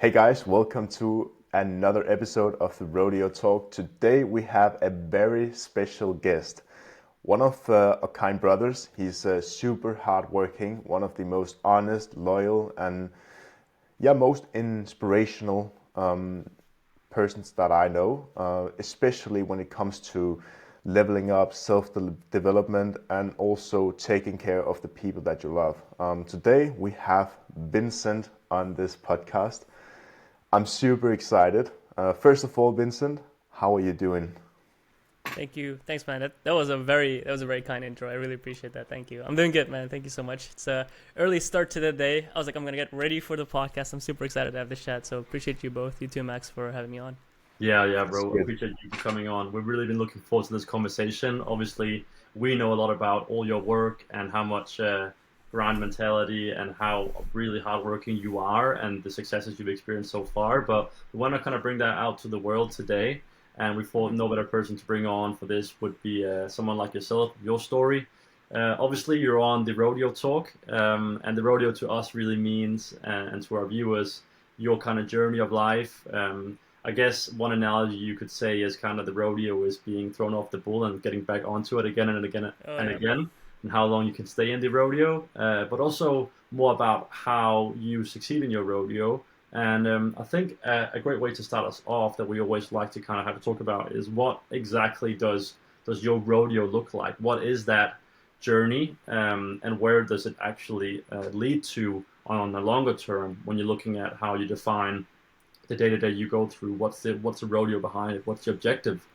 Hey guys, welcome to another episode of the Rodeo Talk. Today we have a very special guest, one of our kind brothers. He's super hardworking, one of the most honest, loyal, and most inspirational persons that I know, especially when it comes to leveling up, self-development, and also taking care of the people that you love. Today we have Vincent on this podcast. I'm super excited. First of all, Vincent, how are you doing? Thank you. Thanks, man. That was a very kind intro. I really appreciate that. Thank you. I'm doing good, man. Thank you so much. It's a early start to the day. I was like, I'm gonna get ready for the podcast. I'm super excited to have this chat. So appreciate you both, you too, Max, for having me on. Yeah, That's bro. good. Appreciate you coming on. We've really been looking forward to this conversation. Obviously, we know a lot about all your work and how much grind mentality and how really hardworking you are and the successes you've experienced so far. But we want to kind of bring that out to the world today. And we thought no better person to bring on for this would be someone like yourself, your story. Obviously, you're on the Rodeo Talk, and the rodeo to us really means, and to our viewers, your kind of journey of life. I guess one analogy you could say is kind of the rodeo is being thrown off the bull and getting back onto it again and again Oh and yeah. again, and how long you can stay in the rodeo, but also more about how you succeed in your rodeo. And I think a great way to start us off that we always like to kind of have a talk about is what exactly does your rodeo look like? What is that journey, and where does it actually lead to on a longer term when you're looking at how you define the day to day you go through? What's the rodeo behind it? What's the objective?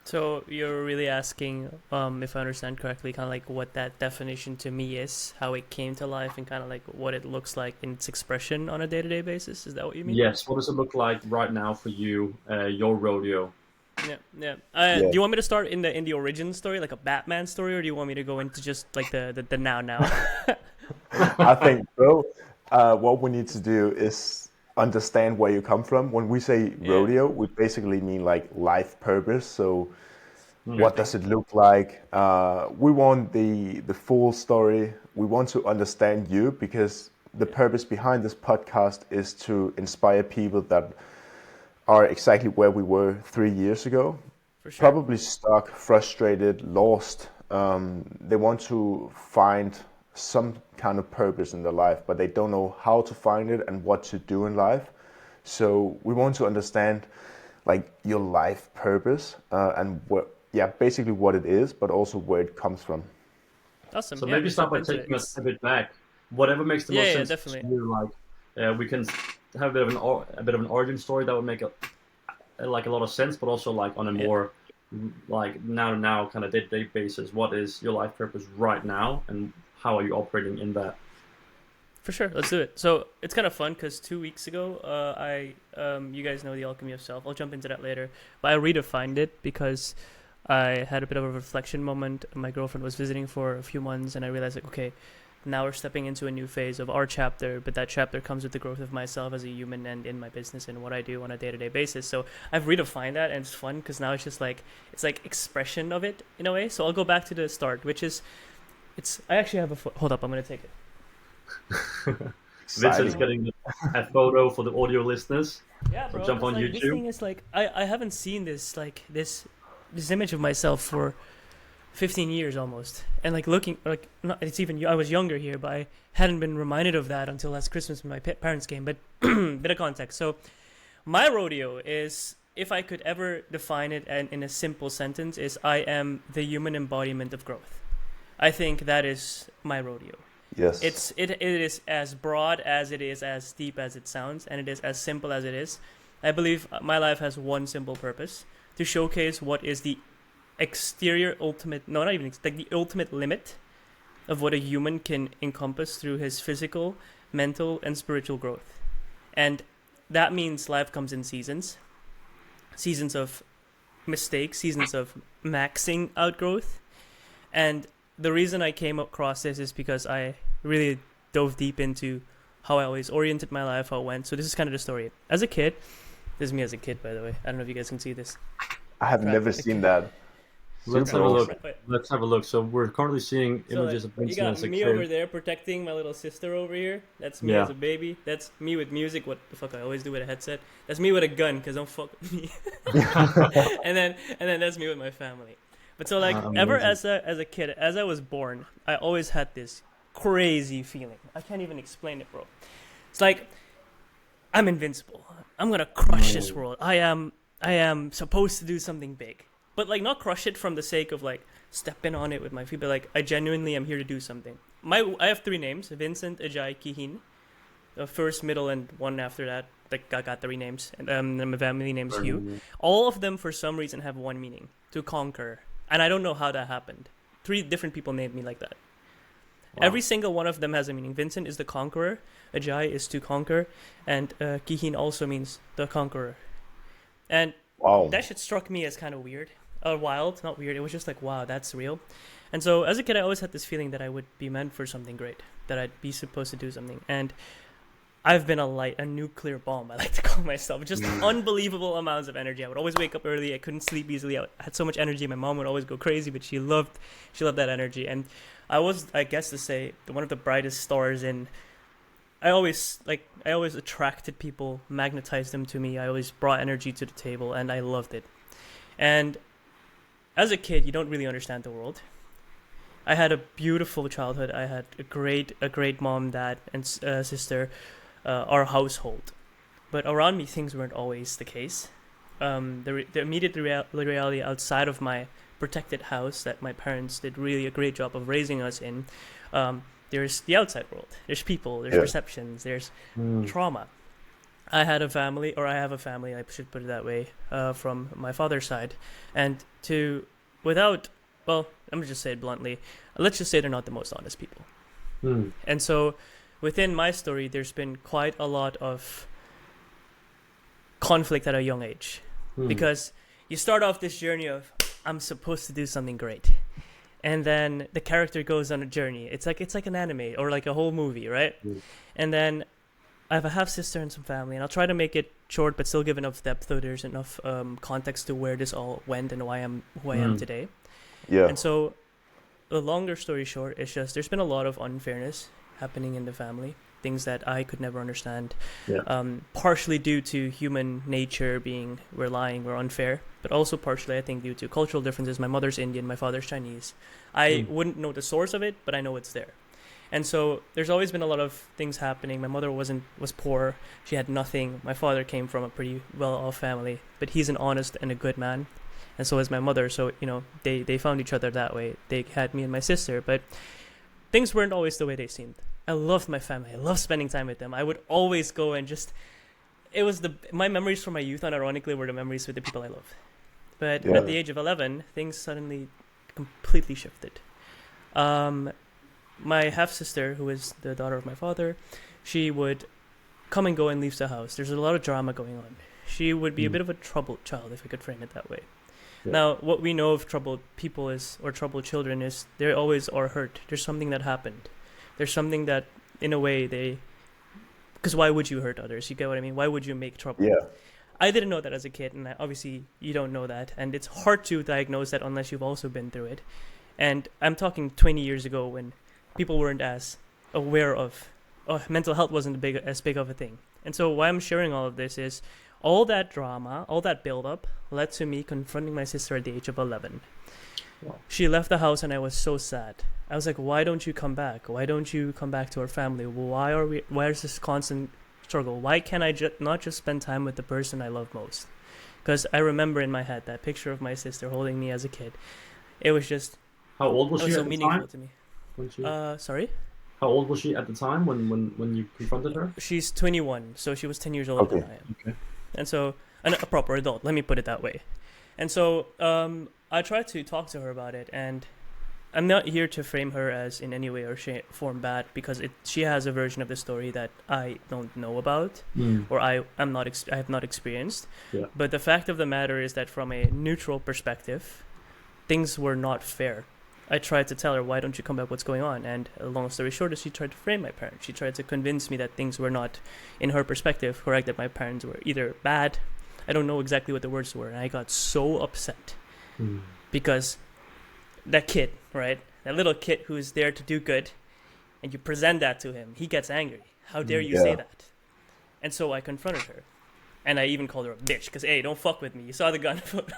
So you're really asking, if I understand correctly, kind of like what that definition to me is, how it came to life, and kind of like what it looks like in its expression on a day-to-day basis. Is that what you mean? Yes. What does it look like right now for you, your rodeo? Yeah, yeah. Yeah, Do you want me to start in the origin story, like a Batman story, or do you want me to go into just like the now? I think, bro, what we need to do is understand where you come from. When we say Yeah. rodeo, we basically mean like life purpose. So, what Hmm. does it look like? We want the full story. We want to understand you because the Yeah, purpose behind this podcast is to inspire people that are exactly where we were 3 years ago, for sure. probably stuck, frustrated, lost. They want to find some kind of purpose in their life, but they don't know how to find it and what to do in life. So we want to understand like your life purpose and what, yeah, basically what it is, but also where it comes from. Awesome. So Yeah, maybe let's start jump by into it. taking us a bit back. Whatever makes the most Yeah, sense to definitely. you. Like we can have a bit of a bit of an origin story that would make like a lot of sense, but also like on a Yeah, more like now to now kind of day to day basis. What is your life purpose right now, and how are you operating in that? for sure. Let's do it. So it's kind of fun because 2 weeks ago, you guys know the alchemy of self. I'll jump into that later, but I redefined it because I had a bit of a reflection moment. My girlfriend was visiting for a few months, and I realized like, okay, now we're stepping into a new phase of our chapter, but that chapter comes with the growth of myself as a human and in my business and what I do on a day-to-day basis. So I've redefined that, and it's fun because now it's just like it's like expression of it in a way. So I'll go back to the start, which is it's. I actually have a hold up. I'm gonna take it. Vincent's Exciting. So getting a photo for the audio listeners. yeah, So bro. jump Because on like this YouTube. thing is like I haven't seen this image of myself for 15 years almost, and like looking like not, it's even I was younger here, but I hadn't been reminded of that until last Christmas when my parents came. But bit of context. So my rodeo is, if I could ever define it and in a simple sentence, is I am the human embodiment of growth. I think that is my rodeo. Yes. It is as broad as it is as deep as it sounds, and it is as simple as it is. I believe my life has one simple purpose: to showcase what is the exterior ultimate, no, not even like the ultimate limit of what a human can encompass through his physical, mental, and spiritual growth. And that means life comes in seasons, seasons of mistakes, seasons of maxing out growth. And the reason I came across this is because I really dove deep into how I always oriented my life, how it went. So this is kind of the story. As a kid, this is me as a kid, by the way. I don't know if you guys can see this. I have Crap. never seen that. Let's Super have a awesome. look. Let's have a look. So we're currently seeing So images like, of you Vincent got as a me over kid. there protecting my little sister over here. That's me as Yeah. a baby. That's me with music. What the fuck I always do with a headset. That's me with a gun, cause don't fuck with me. and then that's me with my family. But so like ever Amazing. as a kid, as I was born, I always had this crazy feeling. I can't even explain it, bro. It's like I'm invincible. I'm gonna crush this world. I am supposed to do something big, but like not crush it from the sake of like stepping on it with my feet, but like I genuinely am here to do something. I have three names: Vincent, Ajay, Kihin. The first, middle, and one after that. Like I got three names, and then my family name's Hugh. All of them, for some reason, have one meaning: to conquer. And I don't know how that happened. Three different people named me like that. Wow. Every single one of them has a meaning. Vincent is the conqueror. Ajay is to conquer, and Kihin also means the conqueror. And Wow. that shit struck me as kind of weird, or wild. Not weird. It was just like, wow, that's real. And so, as a kid, I always had this feeling that I would be meant for something great, that I'd be supposed to do something. And I've been a nuclear bomb. I like to call myself. Just unbelievable amounts of energy. I would always wake up early. I couldn't sleep easily. I had so much energy. My mom would always go crazy, but she loved that energy. And I was, I guess, to say one of the brightest stars in. I always attracted people, magnetized them to me. I always brought energy to the table, and I loved it. And as a kid, you don't really understand the world. I had a beautiful childhood. I had a great mom, dad, and sister. Our household, but around me things weren't always the case. The immediate reality outside of my protected house that my parents did really a great job of raising us in, there's the outside world. There's people, there's perceptions, there's trauma. I have a family, I should put it that way, from my father's side, and let me just say it bluntly, let's just say they're not the most honest people. And so within my story, there's been quite a lot of conflict at a young age, because you start off this journey of I'm supposed to do something great, and then the character goes on a journey. It's like an anime or like a whole movie, right? And then I have a half sister and some family, and I'll try to make it short, but still give enough depth so there's enough context to where this all went and why I'm who I am today. Yeah. And so, the longer story short, it's just there's been a lot of unfairness happening in the family, things that I could never understand, partially due to human nature being we're unfair, but also partially I think due to cultural differences. My mother's Indian, my father's Chinese. I wouldn't know the source of it, but I know it's there. And so there's always been a lot of things happening. My mother was poor, she had nothing. My father came from a pretty well-off family, but he's an honest and a good man, and so is my mother. So they found each other that way. They had me and my sister, but things weren't always the way they seemed. I loved my family. I loved spending time with them. I would always go and my memories from my youth, unironically, were the memories with the people I love. But at the age of 11, things suddenly completely shifted. My half-sister, who is the daughter of my father, she would come and go and leave the house. There's a lot of drama going on. She would be a bit of a troubled child, if I could frame it that way. Now, what we know of troubled people or troubled children is they always are hurt. There's something that happened. There's something that, in a way, because why would you hurt others? You get what I mean? Why would you make trouble? Yeah. I didn't know that as a kid, and obviously you don't know that. And it's hard to diagnose that unless you've also been through it. And I'm talking 20 years ago when people weren't as aware of, mental health wasn't as big of a thing. And so why I'm sharing all of this is all that drama, all that build-up led to me confronting my sister at the age of 11. Wow. She left the house and I was so sad. I was like, why don't you come back? Why don't you come back to our family? Why is this constant struggle? Why can't I not just spend time with the person I love most? Because I remember in my head that picture of my sister holding me as a kid. It was just... How old was she so at the meaningful time? to me. Sorry? How old was she at the time when you confronted her? She's 21, so she was 10 years older than I am. Okay. And so, a proper adult, let me put it that way. And so, I tried to talk to her about it, and I'm not here to frame her as in any way or form bad, because she has a version of the story that I don't know about, or I have not experienced. Yeah. But the fact of the matter is that from a neutral perspective, things were not fair. I tried to tell her, why don't you come back, what's going on? And long story short is she tried to frame my parents. She tried to convince me that things were not, in her perspective, correct, that my parents were either bad. I don't know exactly what the words were. And I got so upset because that kid, right? That little kid who's there to do good, and you present that to him, he gets angry. How dare you say that? And so I confronted her. And I even called her a bitch because, hey, don't fuck with me. You saw the gun photo.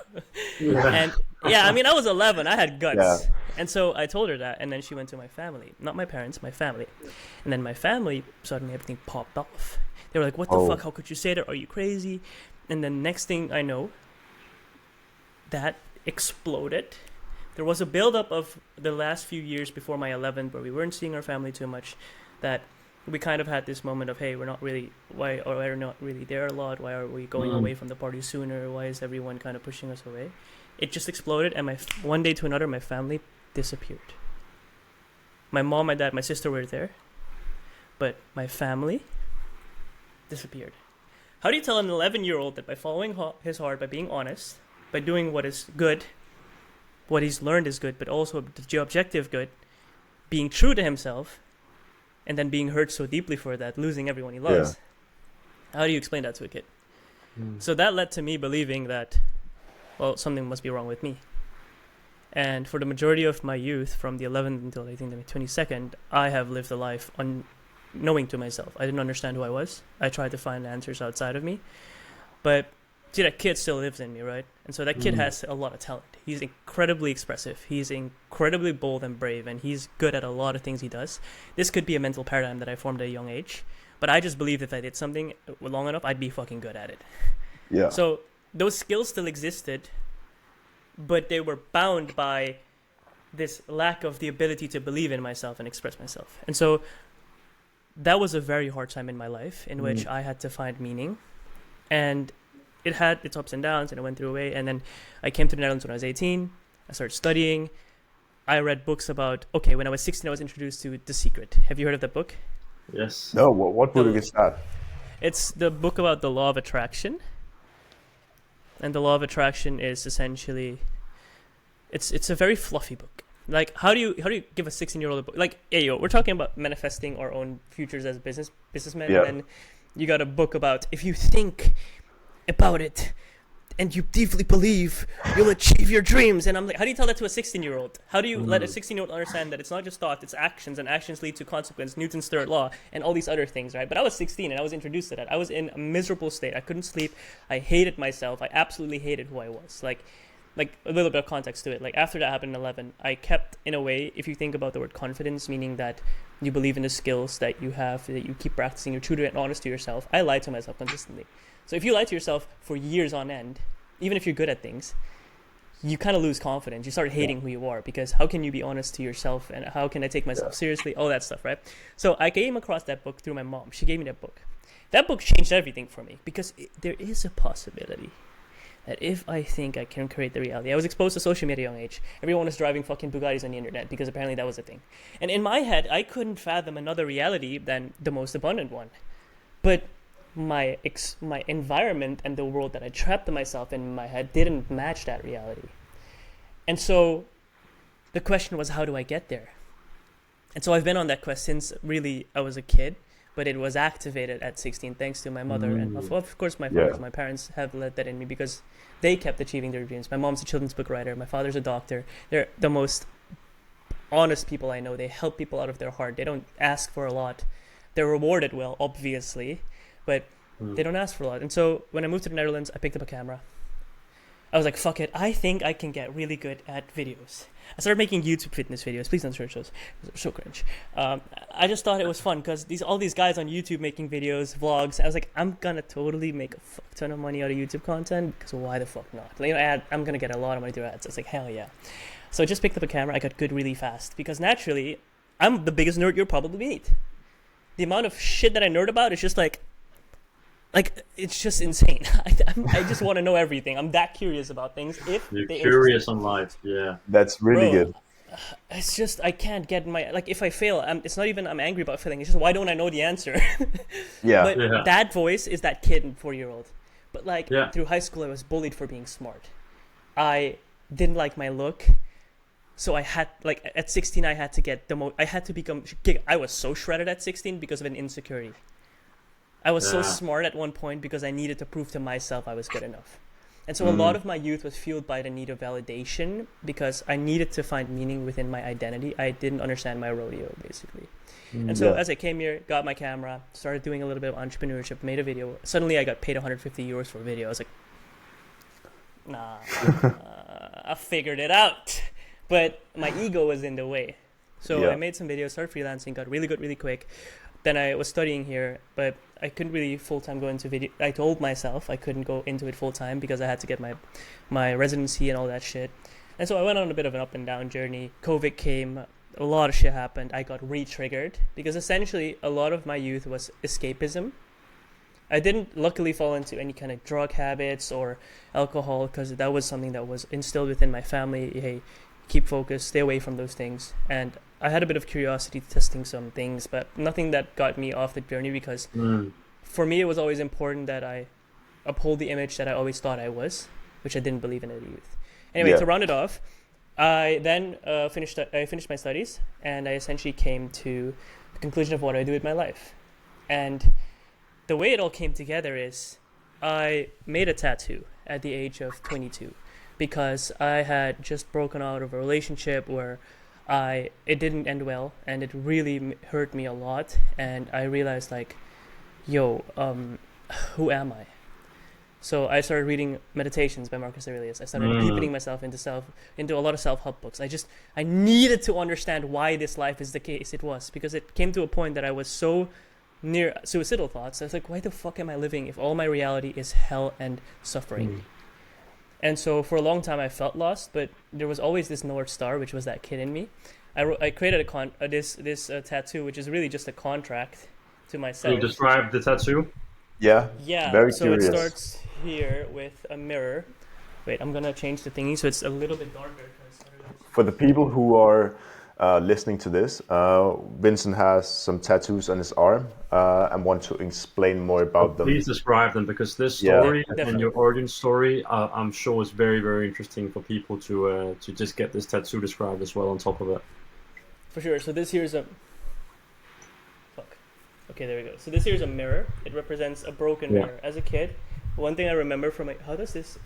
And yeah, I mean, I was 11. I had guts. Yeah. And so I told her that. And then she went to my family. Not my parents, my family. And then my family, suddenly everything popped off. They were like, what the fuck? How could you say that? Are you crazy? And then next thing I know, that exploded. There was a buildup of the last few years before my 11th where we weren't seeing our family too much, that we kind of had this moment of, hey, we're not really, why are we not really there a lot? Why are we going away from the party sooner? Why is everyone kind of pushing us away? It just exploded, and one day to another, my family disappeared. My mom, my dad, my sister were there, but my family disappeared. How do you tell an 11-year-old that by following his heart, by being honest, by doing what is good, what he's learned is good, but also the objective good, being true to himself, and then being hurt so deeply for that, losing everyone he loves? How do you explain that to a kid? So that led to me believing that, well, something must be wrong with me. And for the majority of my youth, from the 11th until I think the 22nd, I have lived a life unknowing to myself. I didn't understand who I was. I tried to find answers outside of me. But see, that kid still lives in me, right? And so that kid has a lot of talent. He's incredibly expressive. He's incredibly bold and brave, and he's good at a lot of things he does. This could be a mental paradigm that I formed at a young age, but I just believe if I did something long enough, I'd be fucking good at it. Yeah. So those skills still existed, but they were bound by this lack of the ability to believe in myself and express myself. And so that was a very hard time in my life in which I had to find meaning, and it had its ups and downs, and it went through a way. And then I came to the Netherlands when I was 18. I started studying. I read books about, when I was 16, I was introduced to The Secret. Have you heard of that book? Yes. No, what book is that? It's the book about the law of attraction. And the law of attraction is essentially, it's a very fluffy book. Like, how do you give a 16-year-old a book? Like, we're talking about manifesting our own futures as businessmen. Yeah. And then you got a book about, if you think about it and you deeply believe, you'll achieve your dreams. And I'm like, how do you tell that to a 16-year-old? How do you let a 16-year-old understand that it's not just thought, it's actions, and actions lead to consequence, Newton's third law, and all these other things, right? But I was 16 and I was introduced to that. I was in a miserable state. I couldn't sleep. I hated myself. I absolutely hated who I was. Like a little bit of context to it. Like, after that happened in 11, I kept, in a way, if you think about the word confidence, meaning that you believe in the skills that you have, that you keep practicing, you're true to and honest to yourself. I lied to myself consistently. So if you lie to yourself for years on end, even if you're good at things, you kind of lose confidence. You start hating who you are, because how can you be honest to yourself, and how can I take myself seriously? All that stuff, right? So I came across that book through my mom. She gave me that book. That book changed everything for me, because there is a possibility that if I think I can create the reality. I was exposed to social media at a young age. Everyone was driving fucking Bugattis on the internet, because apparently that was a thing. And in my head, I couldn't fathom another reality than the most abundant one. But my environment and the world that I trapped myself in my head didn't match that reality. And so the question was, how do I get there? And so I've been on that quest since really I was a kid, but it was activated at 16 thanks to my mother and of course my father. My parents have let that in me because they kept achieving their dreams. My mom's a children's book writer. My father's a doctor. They're the most honest people I know. They help people out of their heart. They don't ask for a lot. They're rewarded well, obviously, but they don't ask for a lot. And so when I moved to the Netherlands, I picked up a camera. I was like, fuck it, I think I can get really good at videos. I started making YouTube fitness videos. Please don't search those. They're so cringe. I just thought it was fun because all these guys on YouTube making videos, vlogs. I was like, I'm gonna totally make a fuck ton of money out of YouTube content, because why the fuck not? Like, I'm gonna get a lot of money through ads. I was like, hell yeah. So I just picked up a camera. I got good really fast because naturally, I'm the biggest nerd you'll probably meet. The amount of shit that I nerd about is just like it's just insane. I just want to know everything. I'm that curious about things. You're curious on life, yeah. That's really good. It's just I can't get if I fail, it's not even I'm angry about failing. It's just, why don't I know the answer? But that voice is that kid, 4-year-old. But through high school, I was bullied for being smart. I didn't like my look, so I had at 16 I had to get I had to become. I was so shredded at 16 because of an insecurity. I was so smart at one point because I needed to prove to myself I was good enough. And so a lot of my youth was fueled by the need of validation because I needed to find meaning within my identity. I didn't understand my rodeo, basically. And so as I came here, got my camera, started doing a little bit of entrepreneurship, made a video. Suddenly I got paid 150 euros for a video. I was like, nah, I figured it out. But my ego was in the way. So I made some videos, started freelancing, got really good really quick. Then I was studying here, but I couldn't really full-time go into video. I told myself I couldn't go into it full-time because I had to get my residency and all that shit. And so I went on a bit of an up and down journey. COVID came, a lot of shit happened. I got re-triggered because essentially a lot of my youth was escapism. I didn't luckily fall into any kind of drug habits or alcohol because that was something that was instilled within my family. Hey, keep focused, stay away from those things. And I had a bit of curiosity testing some things, but nothing that got me off the journey because for me it was always important that I uphold the image that I always thought I was, which I didn't believe in as a youth. Anyway, to round it off, I then finished my studies and I essentially came to the conclusion of what I do with my life. And the way it all came together is I made a tattoo at the age of 22 because I had just broken out of a relationship where it didn't end well and it really hurt me a lot, and I realized like, yo, who am I? So I started reading Meditations by Marcus Aurelius. I started deepening myself into a lot of self-help books. I needed to understand why this life is the case it was, because it came to a point that I was so near suicidal thoughts. I was like, why the fuck am I living if all my reality is hell and suffering? And so for a long time I felt lost, but there was always this North Star, which was that kid in me. I created this tattoo, which is really just a contract to myself. Can you describe the tattoo? Yeah. Very so curious. It starts here with a mirror. Wait, I'm gonna change the thingy so it's a little bit darker. For the people who are listening to this, Vincent has some tattoos on his arm and want to explain more about them. Please describe them, because this story and your origin story, I'm sure is very, very interesting for people to just get this tattoo described as well on top of it. For sure. So this here's a... Fuck. Okay, there we go. So this here's a mirror. It represents a broken mirror. As a kid, one thing I remember from how does this...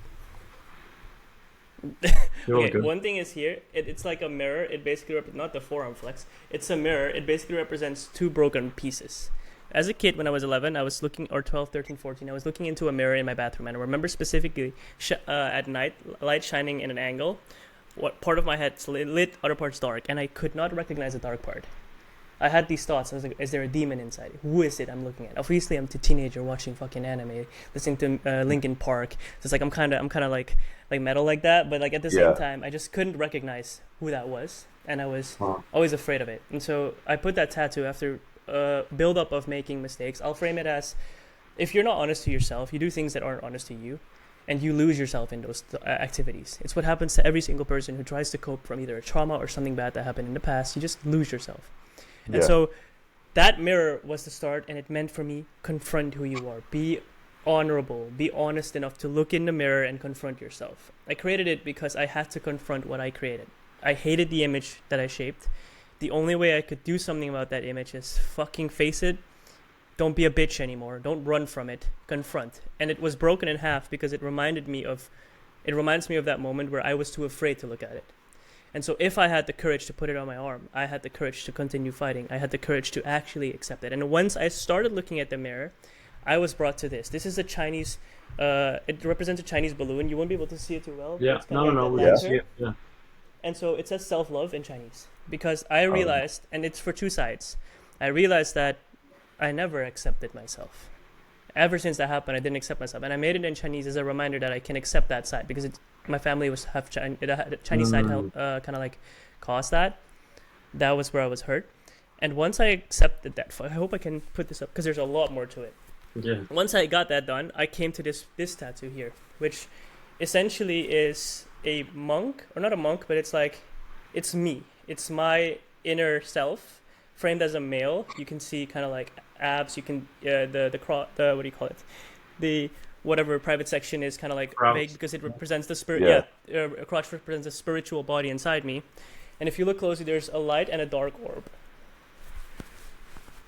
Okay, one thing is here, it's like a mirror. It basically not the forearm flex, it's a mirror. It basically represents two broken pieces. As a kid, when I was 11, I was looking, or 12, 13, 14, I was looking into a mirror in my bathroom, and I remember specifically at night, light shining in an angle, what part of my head lit, other parts dark, and I could not recognize the dark part. I had these thoughts. I was like, is there a demon inside? Who is it I'm looking at? Obviously, I'm a teenager watching fucking anime, listening to Linkin Park. So it's like I'm kind of like metal like that, but like at the same time, I just couldn't recognize who that was, and I was always afraid of it. And so I put that tattoo after a build-up of making mistakes. I'll frame it as, if you're not honest to yourself, you do things that aren't honest to you, and you lose yourself in those activities. It's what happens to every single person who tries to cope from either a trauma or something bad that happened in the past. You just lose yourself. And so that mirror was the start, and it meant for me, confront who you are. Be honorable. Be honest enough to look in the mirror and confront yourself. I created it because I had to confront what I created. I hated the image that I shaped. The only way I could do something about that image is fucking face it. Don't be a bitch anymore. Don't run from it. Confront. And it was broken in half because it reminds me of that moment where I was too afraid to look at it. And so if I had the courage to put it on my arm, I had the courage to continue fighting. I had the courage to actually accept it. And once I started looking at the mirror, I was brought to this. This is a Chinese, it represents a Chinese balloon. You won't be able to see it too well. Yeah, Yeah. And so it says self-love in Chinese. Because I realized, and it's for two sides, I realized that I never accepted myself. Ever since that happened, I didn't accept myself. And I made it in Chinese as a reminder that I can accept that side, because my family was half Chinese. The Chinese side kind of like caused that. That was where I was hurt. And once I accepted that, I hope I can put this up because there's a lot more to it. Yeah. Once I got that done, I came to this tattoo here, which essentially is a monk, or not a monk, but it's me. It's my inner self, framed as a male. You can see kind of like abs. You can the what do you call it? The whatever private section is kind of like vague because it represents the spirit. A crotch represents the spiritual body inside me. And if you look closely, there's a light and a dark orb.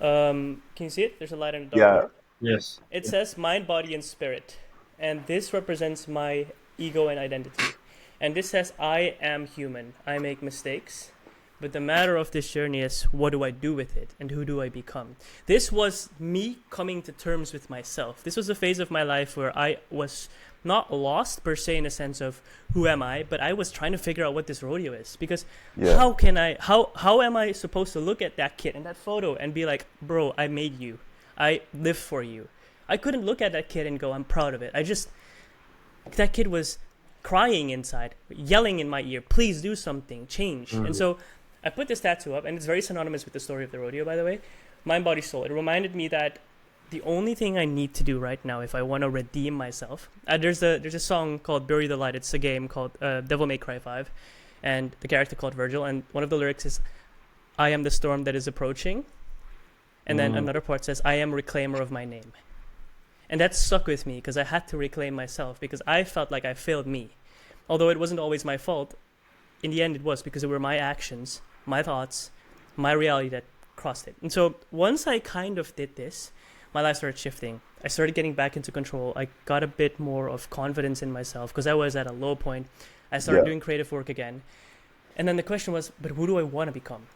Can you see it? There's a light and a dark orb. Yes. It says mind, body, and spirit. And this represents my ego and identity. And this says, I am human. I make mistakes. But the matter of this journey is, what do I do with it? And who do I become? This was me coming to terms with myself. This was a phase of my life where I was not lost per se in a sense of who am I, but I was trying to figure out what this rodeo is. Because how am I supposed to look at that kid and that photo and be like, bro, I made you. I live for you. I couldn't look at that kid and go, I'm proud of it. That kid was crying inside, yelling in my ear, please do something, change. And so I put this tattoo up, and it's very synonymous with the story of the rodeo, by the way. Mind, body, soul. It reminded me that the only thing I need to do right now if I want to redeem myself, there's a song called Bury the Light. It's a game called Devil May Cry 5, and the character called Virgil, and one of the lyrics is, I am the storm that is approaching, and then another part says, I am reclaimer of my name. And that stuck with me because I had to reclaim myself because I felt like I failed me. Although it wasn't always my fault, in the end it was because it were my actions, my thoughts, my reality that crossed it. And so once I kind of did this, my life started shifting. I started getting back into control. I got a bit more of confidence in myself because I was at a low point. I started doing creative work again. And then the question was, but who do I want to become?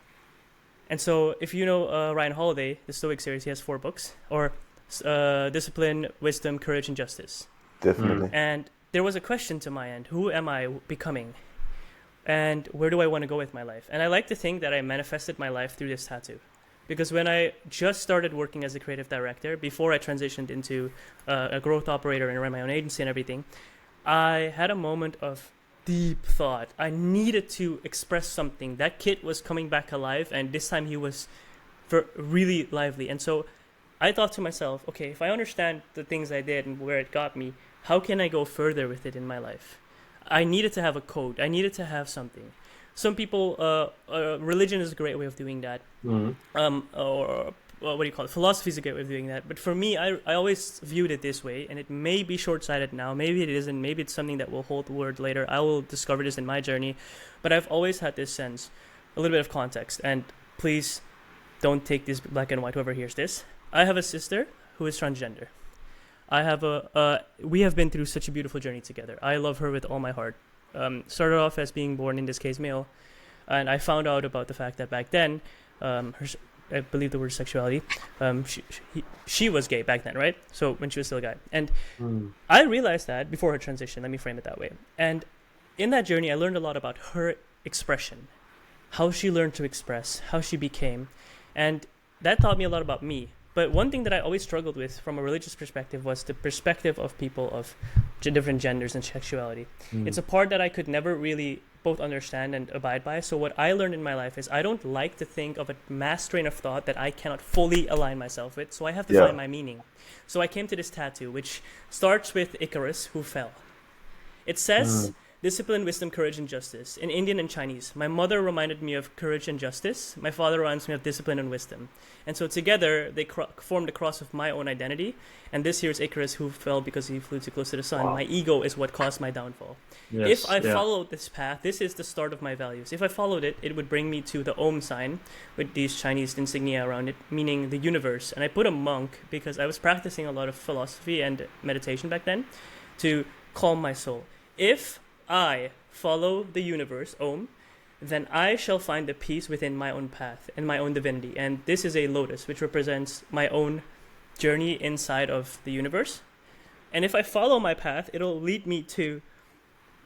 And so if you know Ryan Holiday, the Stoic series, he has 4 books, or Discipline, Wisdom, Courage, and Justice. Definitely. And there was a question to my end. Who am I becoming? And where do I want to go with my life? And I like to think that I manifested my life through this tattoo. Because when I just started working as a creative director, before I transitioned into a growth operator and ran my own agency and everything, I had a moment of deep thought. I needed to express something. That kid was coming back alive, and this time he was really lively. And so I thought to myself, okay, if I understand the things I did and where it got me, how can I go further with it in my life? I needed to have a code. I needed to have something. Some people, religion is a great way of doing that. Or what do you call it? Philosophy is a great way of doing that. But for me, I always viewed it this way, and it may be short-sighted now. Maybe it isn't. Maybe it's something that will hold word later. I will discover this in my journey. But I've always had this sense, a little bit of context. And please don't take this black and white, whoever hears this. I have a sister who is transgender. We have been through such a beautiful journey together. I love her with all my heart. Started off as being born, in this case, male. And I found out about the fact that back then, I believe the word sexuality, she was gay back then, right? So when she was still a guy. And I realized that before her transition, let me frame it that way. And in that journey, I learned a lot about her expression, how she learned to express, how she became. And that taught me a lot about me. But one thing that I always struggled with from a religious perspective was the perspective of people of different genders and sexuality. It's a part that I could never really both understand and abide by. So what I learned in my life is I don't like to think of a mass train of thought that I cannot fully align myself with. So I have to find my meaning. So I came to this tattoo, which starts with Icarus, who fell. It says discipline, wisdom, courage, and justice in Indian and Chinese. My mother reminded me of courage and justice. My father reminds me of discipline and wisdom. And so together they formed the cross of my own identity. And this here is Icarus, who fell because he flew too close to the sun. My ego is what caused my downfall. If I followed this path, this is the start of my values. If I followed it, it would bring me to the Om sign with these Chinese insignia around it, meaning the universe. And I put a monk because I was practicing a lot of philosophy and meditation back then to calm my soul. If I follow the universe, Om, then I shall find the peace within my own path and my own divinity. And this is a lotus, which represents my own journey inside of the universe. And if I follow my path, it'll lead me to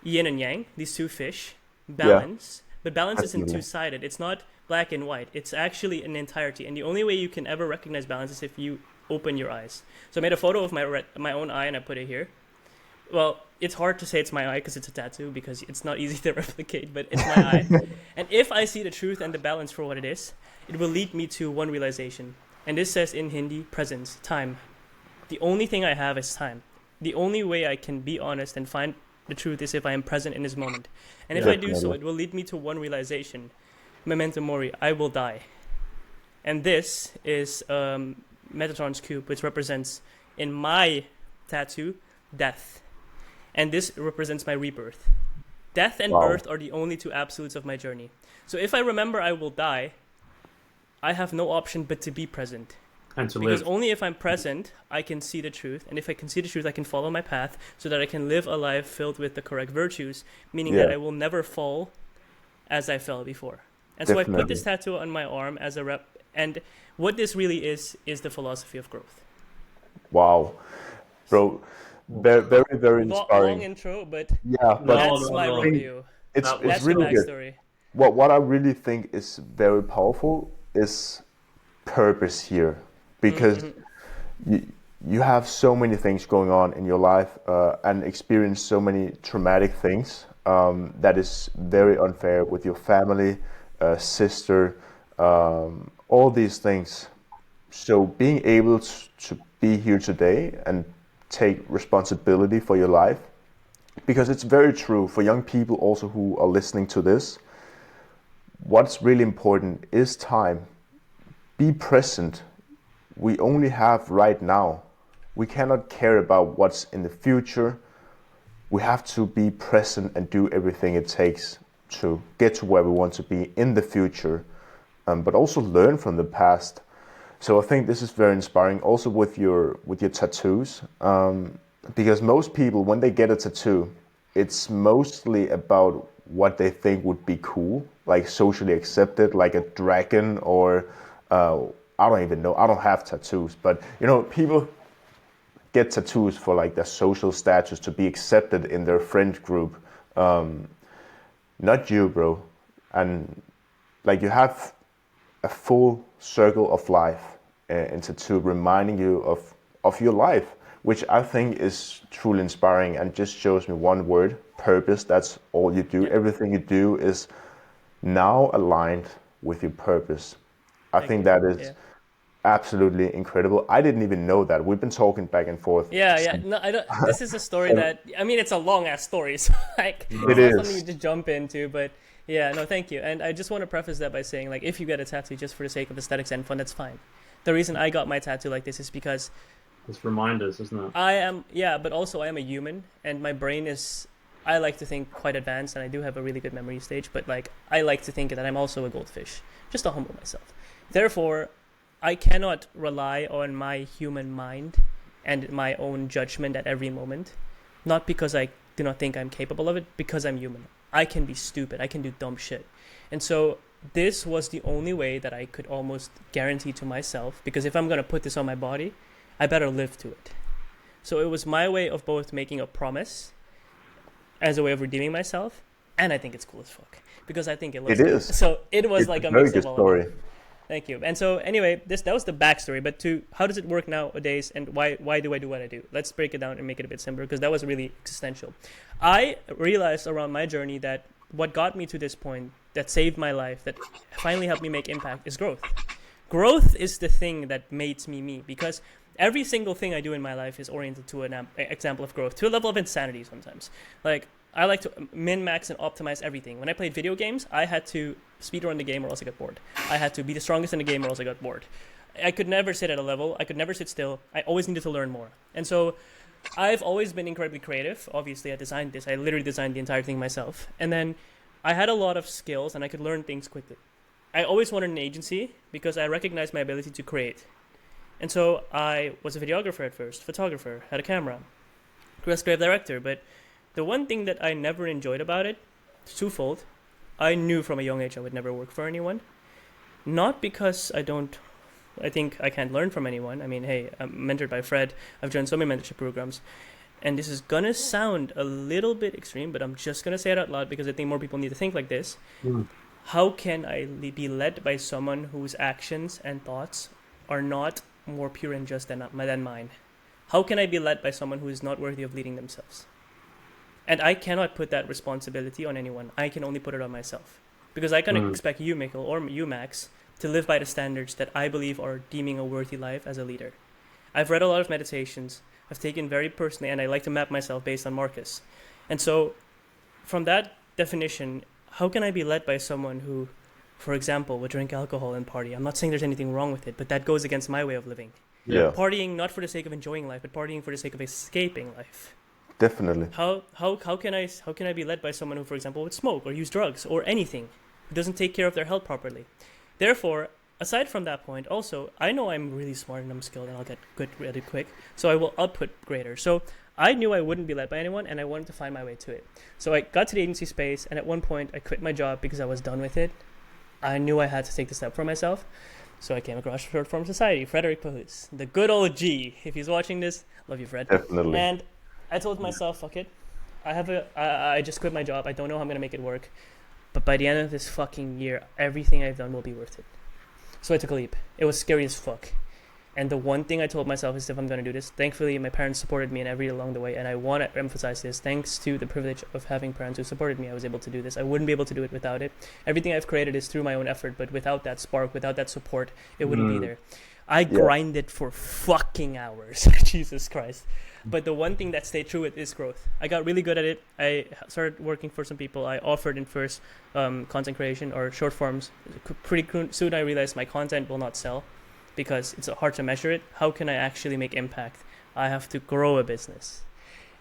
yin and yang, these two fish, balance. But balance isn't two-sided. It's not black and white. It's actually an entirety. And the only way you can ever recognize balance is if you open your eyes. So I made a photo of my own eye and I put it here. Well, it's hard to say it's my eye because it's a tattoo because it's not easy to replicate, but it's my eye. And if I see the truth and the balance for what it is, it will lead me to one realization. And this says in Hindi, presence, time. The only thing I have is time. The only way I can be honest and find the truth is if I am present in this moment. And if I do so, it will lead me to one realization. Memento mori, I will die. And this is Metatron's cube, which represents, in my tattoo, death. And this represents my rebirth. Death and birth are the only two absolutes of my journey. So if I remember I will die, I have no option but to be present. And to Because live. only if I'm present, I can see the truth. And if I can see the truth, I can follow my path so that I can live a life filled with the correct virtues, meaning that Yeah, I will never fall as I fell before. And so I put this definitely. tattoo on my arm as a rep. And what this really is the philosophy of growth. Wow, bro, very, very, very Long inspiring. intro, but Yeah, but No, that's no, my I no. think rodeo. it's That it's That's was the really good. backstory. What I really think is very powerful is purpose here, because Mm-hmm. you, you have so many things going on in your life and experience so many traumatic things that is very unfair with your family, sister, all these things. So being able to be here today and take responsibility for your life, because it's very true for young people also who are listening to this, what's really important is time. Be present. We only have right now. We cannot care about what's in the future. We have to be present and do everything it takes to get to where we want to be in the future, but also learn from the past. So I think this is very inspiring. Also with your tattoos, because most people when they get a tattoo, it's mostly about what they think would be cool, like socially accepted, like a dragon or uh, I don't even know. I don't have tattoos, but you know, people get tattoos for like their social status to be accepted in their friend group. Not you, bro. And like you have a full circle of life in tattoo, reminding you of your life, which I think is truly inspiring and just shows me one word: purpose. That's all you do. Yeah. Everything you do is now aligned with your purpose. I Thank think you. that is Yeah. absolutely incredible. I didn't even know that. We've been talking back and forth. Yeah, yeah. No, I don't. This is a story So that I mean, it's a long ass story, so like, it it's No. not something you is. just jump into. But yeah, no, thank you. And I just want to preface that by saying, like, if you get a tattoo just for the sake of aesthetics and fun, that's fine. The reason I got my tattoo like this is because It's reminders, isn't it? I am, yeah, but also I am a human, and my brain is. I like to think quite advanced, and I do have a really good memory stage. But like, I like to think that I'm also a goldfish, just to humble myself. Therefore, I cannot rely on my human mind and my own judgment at every moment. Not because I do not think I'm capable of it, because I'm human. I can be stupid. I can do dumb shit. And so this was the only way that I could almost guarantee to myself, because if I'm going to put this on my body, I better live to it. So it was my way of both making a promise as a way of redeeming myself, and I think it's cool as fuck because I think it looks It good. is. So it was It's a like a very mix good of all of them. story. Thank you. And so anyway, that was the backstory. But to how does it work nowadays, and why do I do what I do? Let's break it down and make it a bit simpler because that was really existential. I realized around my journey that what got me to this point, that saved my life, that finally helped me make impact, is growth. Growth is the thing that makes me because every single thing I do in my life is oriented to an example of growth, to a level of insanity sometimes. Like, I like to min-max and optimize everything. When I played video games, I had to speedrun the game or else I got bored. I had to be the strongest in the game or else I got bored. I could never sit at a level. I could never sit still. I always needed to learn more. And so I've always been incredibly creative. Obviously, I designed this. I literally designed the entire thing myself. And then I had a lot of skills and I could learn things quickly. I always wanted an agency because I recognized my ability to create. And so I was a videographer at first, photographer, had a camera, creative director. But the one thing that I never enjoyed about it, is twofold. I knew from a young age I would never work for anyone. Not because I think I can't learn from anyone. I mean, hey, I'm mentored by Fred. I've joined so many mentorship programs. And this is gonna sound a little bit extreme, but I'm just gonna say it out loud because I think more people need to think like this. Mm. How can I be led by someone whose actions and thoughts are not more pure and just than mine? How can I be led by someone who is not worthy of leading themselves? And I cannot put that responsibility on anyone. I can only put it on myself. Because I cannot expect you, Mikkel, or you, Max, to live by the standards that I believe are deeming a worthy life as a leader. I've read a lot of meditations. I've taken very personally, and I like to map myself based on Marcus. And so, from that definition, how can I be led by someone who, for example, would drink alcohol and party? I'm not saying there's anything wrong with it, but that goes against my way of living. Yeah. Partying not for the sake of enjoying life, but partying for the sake of escaping life. Definitely. How can I be led by someone who, for example, would smoke or use drugs or anything, who doesn't take care of their health properly? Therefore, aside from that point, also, I know I'm really smart and I'm skilled and I'll get good really quick. So I will output greater. So I knew I wouldn't be led by anyone and I wanted to find my way to it. So I got to the agency space, and at one point I quit my job because I was done with it. I knew I had to take the step for myself. So I came across Short Form Society, Frederick Pahus, the good old G. If he's watching this, love you, Fred. Definitely. And I told myself, fuck it. I just quit my job. I don't know how I'm going to make it work. But by the end of this fucking year, everything I've done will be worth it. So I took a leap. It was scary as fuck. And the one thing I told myself is, if I'm going to do this, thankfully my parents supported me in every along the way. And I want to emphasize this. Thanks to the privilege of having parents who supported me, I was able to do this. I wouldn't be able to do it without it. Everything I've created is through my own effort. But without that spark, without that support, it wouldn't be there. I grinded for fucking hours. Jesus Christ. But the one thing that stayed true with is growth. I got really good at it. I started working for some people. I offered in first content creation or short forms. Pretty soon I realized my content will not sell because it's hard to measure it. How can I actually make impact? I have to grow a business.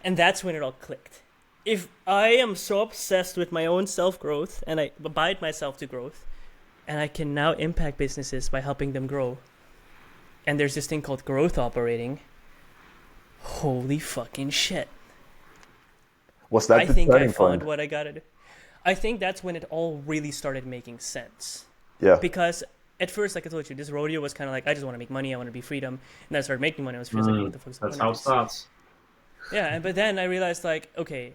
And that's when it all clicked. If I am so obsessed with my own self-growth and I abide myself to growth, and I can now impact businesses by helping them grow, and there's this thing called growth operating, holy fucking shit. Was that I the think I turning found point? what I gotta do. I think that's when it all really started making sense. Yeah. Because at first, like I told you, this rodeo was kind of like, I just want to make money, I want to be freedom. And then I started making money. I was just like, what the fuck's That's going on? how it starts. Yeah, but then I realized, like, okay,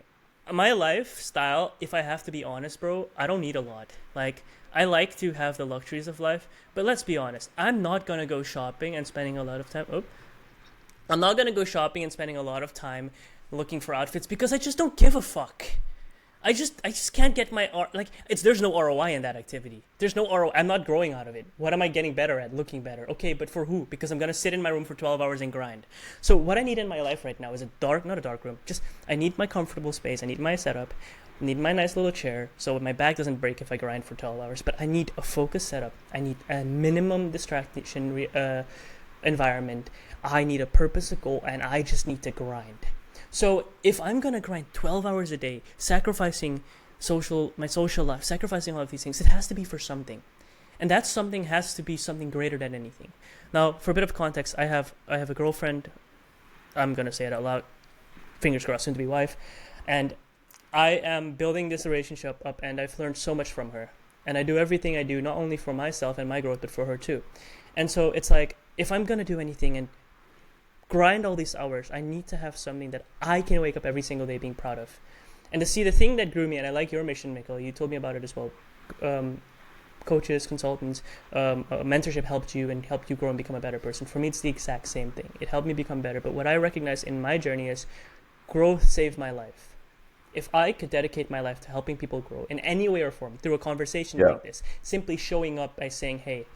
my lifestyle, if I have to be honest, bro, I don't need a lot. Like, I like to have the luxuries of life, but let's be honest, I'm not gonna go shopping and spending a lot of time. I'm not gonna go shopping and spending a lot of time looking for outfits because I just don't give a fuck. I just can't get my there's no ROI in that activity. There's no ROI. I'm not growing out of it. What am I getting better at? Looking better. Okay, but for who? Because I'm gonna sit in my room for 12 hours and grind. So what I need in my life right now is not a dark room. Just I need my comfortable space. I need my setup. I need my nice little chair so my back doesn't break if I grind for 12 hours. But I need a focused setup. I need a minimum distraction environment. I need a purpose, a goal, and I just need to grind. So if I'm gonna grind 12 hours a day, sacrificing my social life, sacrificing all of these things, it has to be for something, and that something has to be something greater than anything. Now, for a bit of context, I have a girlfriend. I'm gonna say it out loud. Fingers crossed, soon to be wife, and I am building this relationship up, and I've learned so much from her. And I do everything I do not only for myself and my growth, but for her too. And so it's like, if I'm gonna do anything and grind all these hours, I need to have something that I can wake up every single day being proud of. And to see the thing that grew me, and I like your mission, Mikkel, you told me about it as well. Coaches, consultants, mentorship helped you and helped you grow and become a better person. For me, it's the exact same thing. It helped me become better. But what I recognize in my journey is growth saved my life. If I could dedicate my life to helping people grow in any way or form through a conversation like this, simply showing up by saying, hey,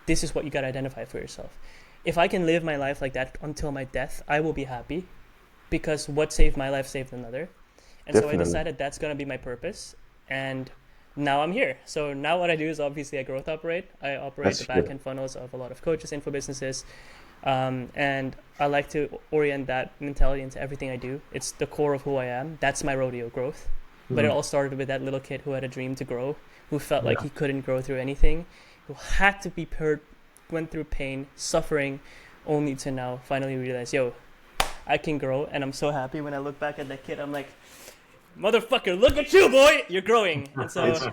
this is what you got to identify for yourself. If I can live my life like that until my death, I will be happy, because what saved my life saved another. And Definitely. So I decided that's going to be my purpose. And now I'm here. So now what I do is obviously I growth operate. I operate the back end funnels of a lot of coaches, info businesses. And I like to orient that mentality into everything I do. It's the core of who I am. That's my rodeo growth. But it all started with that little kid who had a dream to grow, who felt like he couldn't grow through anything, who had to be hurt, went through pain, suffering, only to now finally realize, yo, I can grow. And I'm so happy when I look back at that kid. I'm like, motherfucker, look at you, boy, you're growing. And so it's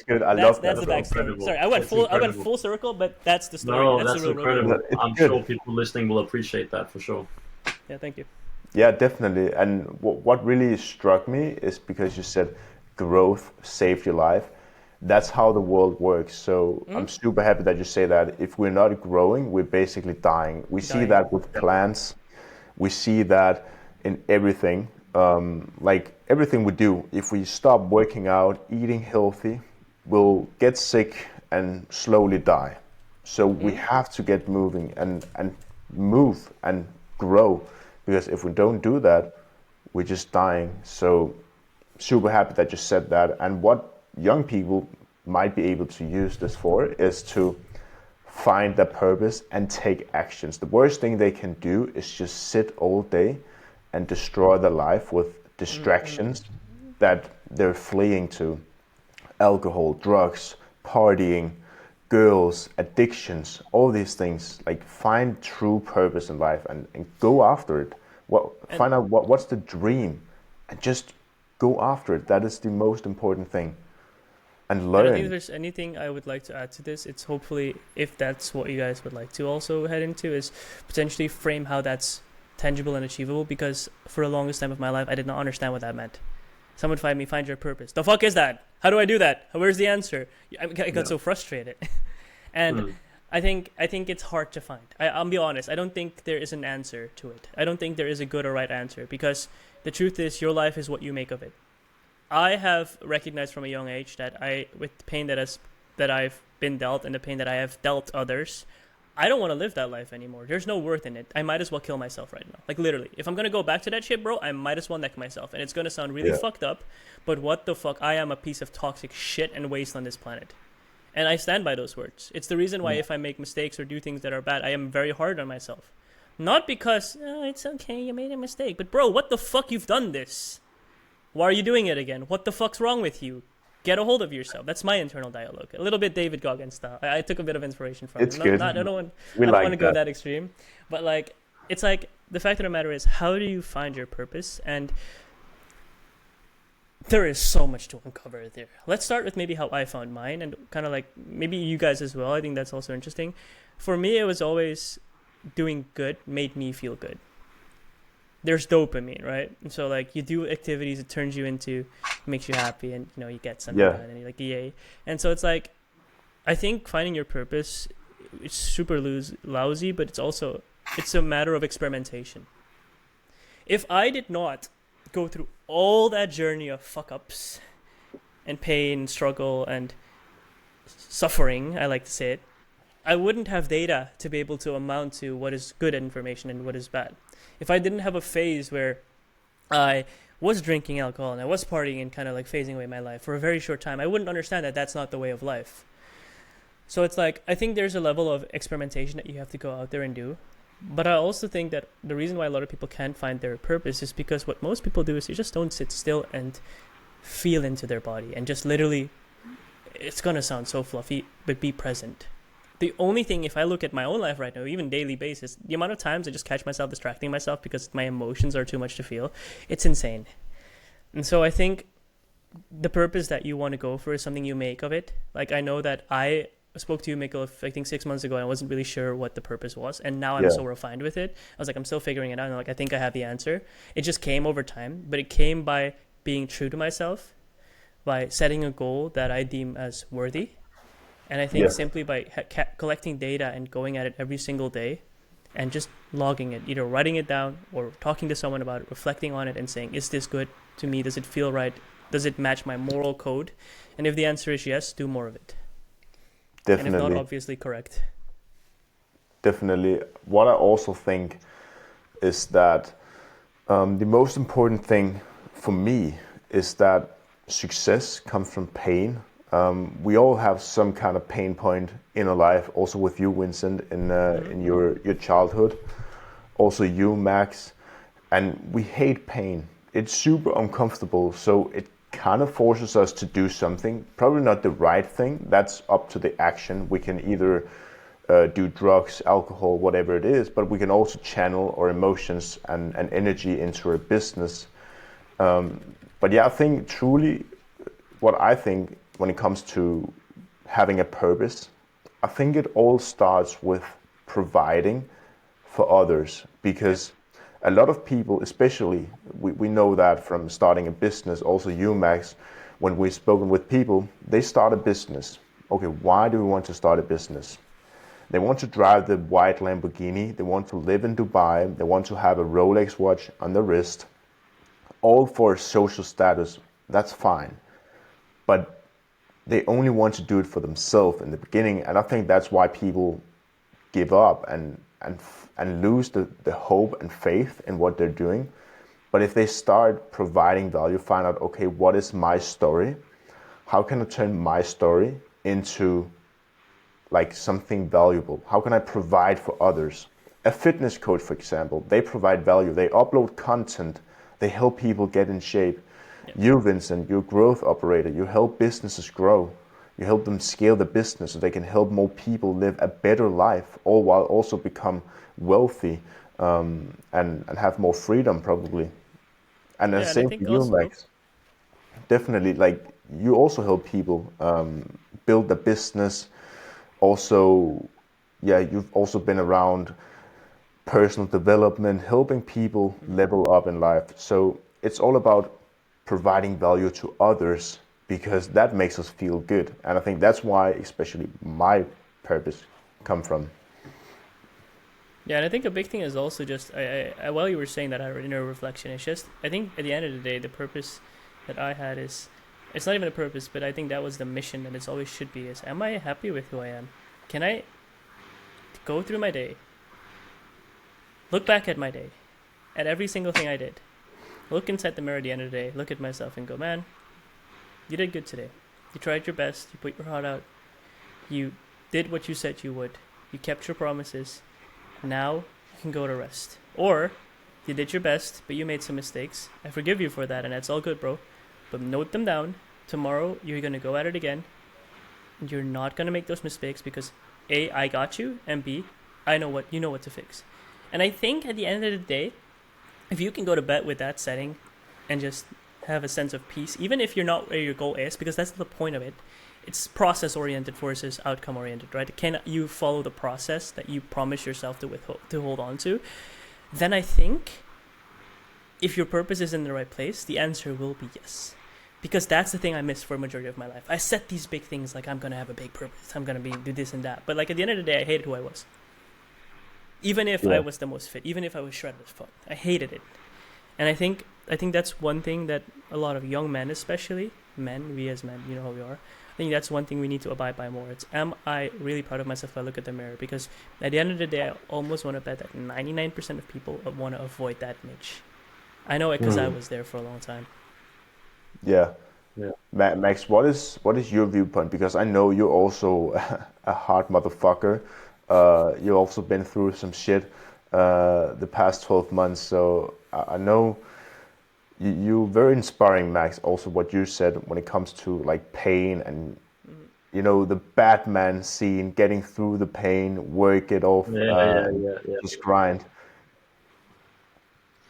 good. I love that. That's the backstory. Sorry, I went full circle, but that's the story. No, that's that's incredible. I'm good. sure people listening will appreciate that for sure. Yeah, thank you. Yeah, definitely. And what really struck me is because you said growth saved your life. That's how the world works. So I'm super happy that you say that. If we're not growing, we're basically dying. We see that with plants. We see that in everything. Like everything we do, if we stop working out, eating healthy, we'll get sick and slowly die. So we have to get moving and move and grow, because if we don't do that, we're just dying. So super happy that you said that. And what young people might be able to use this for is to find their purpose and take actions. The worst thing they can do is just sit all day and destroy their life with distractions that they're fleeing to: alcohol, drugs, partying, girls, addictions, all these things. Like find true purpose in life and go after it. And Find out what's the dream and just go after it. That is the most important thing. And I don't think learn. there's anything I would like to add to this. It's hopefully, if that's what you guys would like to also head into, is potentially frame how that's tangible and achievable. Because for the longest time of my life, I did not understand what that meant. Someone find me, find your purpose. The fuck is that? How do I do that? Where's the answer? I got so frustrated, and I think it's hard to find. I'll be honest. I don't think there is an answer to it. I don't think there is a good or right answer, because the truth is, your life is what you make of it. I have recognized from a young age that with the pain that I've been dealt and the pain that I have dealt others, I don't want to live that life anymore. There's no worth in it. I might as well kill myself right now. Like literally, if I'm gonna go back to that shit, bro, I might as well neck myself. And it's gonna sound really fucked up, but what the fuck? I am a piece of toxic shit and waste on this planet, and I stand by those words. It's the reason why if I make mistakes or do things that are bad, I am very hard on myself. Not because it's okay, you made a mistake, but bro, what the fuck? You've done this. Why are you doing it again? What the fuck's wrong with you? Get a hold of yourself. That's my internal dialogue. A little bit David Goggins style. I took a bit of inspiration from It's it. good. I don't want to We go that extreme, but like it's like the fact of the matter is, how do you find your purpose? And there is so much to uncover there. Let's start with maybe how I found mine, and kind of like maybe you guys as well. I think that's also interesting. For me, it was always doing good made me feel good. There's dopamine, right? And so like you do activities, it turns you into, makes you happy, and you get something done, and you're like yay. And so it's like, I think finding your purpose, it's super lousy, but it's a matter of experimentation. If I did not go through all that journey of fuck ups and pain, struggle, and suffering, I like to say it, I wouldn't have data to be able to amount to what is good information and what is bad. If I didn't have a phase where I was drinking alcohol and I was partying and kind of like phasing away my life for a very short time, I wouldn't understand that that's not the way of life. So it's like, I think there's a level of experimentation that you have to go out there and do. But I also think that the reason why a lot of people can't find their purpose is because what most people do is they just don't sit still and feel into their body and just literally, it's going to sound so fluffy, but be present. The only thing, if I look at my own life right now, even daily basis, the amount of times I just catch myself distracting myself because my emotions are too much to feel, it's insane. And so I think the purpose that you want to go for is something you make of it. Like I know that I spoke to you, Mikkel, I think 6 months ago, and I wasn't really sure what the purpose was. And now I'm so refined with it. I was like, I'm still figuring it out. And like, I think I have the answer. It just came over time, but it came by being true to myself, by setting a goal that I deem as worthy. And I think simply by collecting data and going at it every single day and just logging it, either writing it down or talking to someone about it, reflecting on it and saying, is this good to me? Does it feel right? Does it match my moral code? And if the answer is yes, do more of it. Definitely. And if not, obviously correct. Definitely. What I also think is that the most important thing for me is that success comes from pain. We all have some kind of pain point in our life. Also with you, Vincent, in your childhood. Also you, Max. And we hate pain. It's super uncomfortable. So it kind of forces us to do something. Probably not the right thing. That's up to the action. We can either do drugs, alcohol, whatever it is. But we can also channel our emotions and energy into our business. But yeah, I think truly what I think when it comes to having a purpose, I think it all starts with providing for others, because a lot of people, especially, we know that from starting a business, also you, Max, when we've spoken with people, they start a business. Okay, why do we want to start a business? They want to drive the white Lamborghini, they want to live in Dubai, they want to have a Rolex watch on the wrist, all for social status. That's fine. But they only want to do it for themselves in the beginning, and I think that's why people give up and lose the hope and faith in what they're doing. But if they start providing value, find out, okay, what is my story? How can I turn my story into like something valuable? How can I provide for others? A fitness coach, for example, they provide value. They upload content. They help people get in shape. You, Vincent, you're a growth operator. You help businesses grow. You help them scale the business so they can help more people live a better life, all while also become wealthy, and have more freedom probably. And the Yeah, and I same for think you, also, Max. Definitely, like you also help people build a business. Also, yeah, you've also been around personal development, helping people level up in life. So it's all about providing value to others because that makes us feel good. And I think that's why, especially my purpose, come from. yeah, and I think a big thing is also just while you were saying that, our inner reflection, it's just I think at the end of the day, the purpose that I had is it's not even a purpose, but I think that was the mission, and it's always should be is am I happy with who I am? Can I go through my day, look back at my day, at every single thing I did, look inside the mirror at the end of the day, look at myself and go, man, you did good today. You tried your best. You put your heart out. You did what you said you would. You kept your promises. Now you can go to rest. Or you did your best, but you made some mistakes. I forgive you for that, and that's all good, bro. But note them down. Tomorrow you're gonna go at it again. And you're not gonna make those mistakes because A, I got you, and B, I know what you know what to fix. And I think at the end of the day, if you can go to bed with that setting and just have a sense of peace, even if you're not where your goal is, because that's the point of it. It's process oriented versus outcome oriented, right? Can you follow the process that you promise yourself to hold on to? Then I think if your purpose is in the right place, the answer will be yes. Because that's the thing I missed for a majority of my life. I set these big things like I'm gonna have a big purpose, I'm gonna do this and that. But like at the end of the day, I hated who I was. Even if I Yeah. was the most fit, even if I was shredded as fuck, I hated it. And I think that's one thing that a lot of young men, especially men, we as men, you know how we are. I think that's one thing we need to abide by more. It's am I really proud of myself if I look at the mirror? Because at the end of the day, I almost want to bet that 99% of people want to avoid that niche. I know it because I was there for a long time. Yeah. Yeah. Max, what is your viewpoint? Because I know you're also a hard motherfucker. You've also been through some shit the past 12 months. So I know you're very inspiring, Max. Also, what you said when it comes to like pain and the Batman scene, getting through the pain, work it off, Yeah, yeah, yeah, yeah. just grind.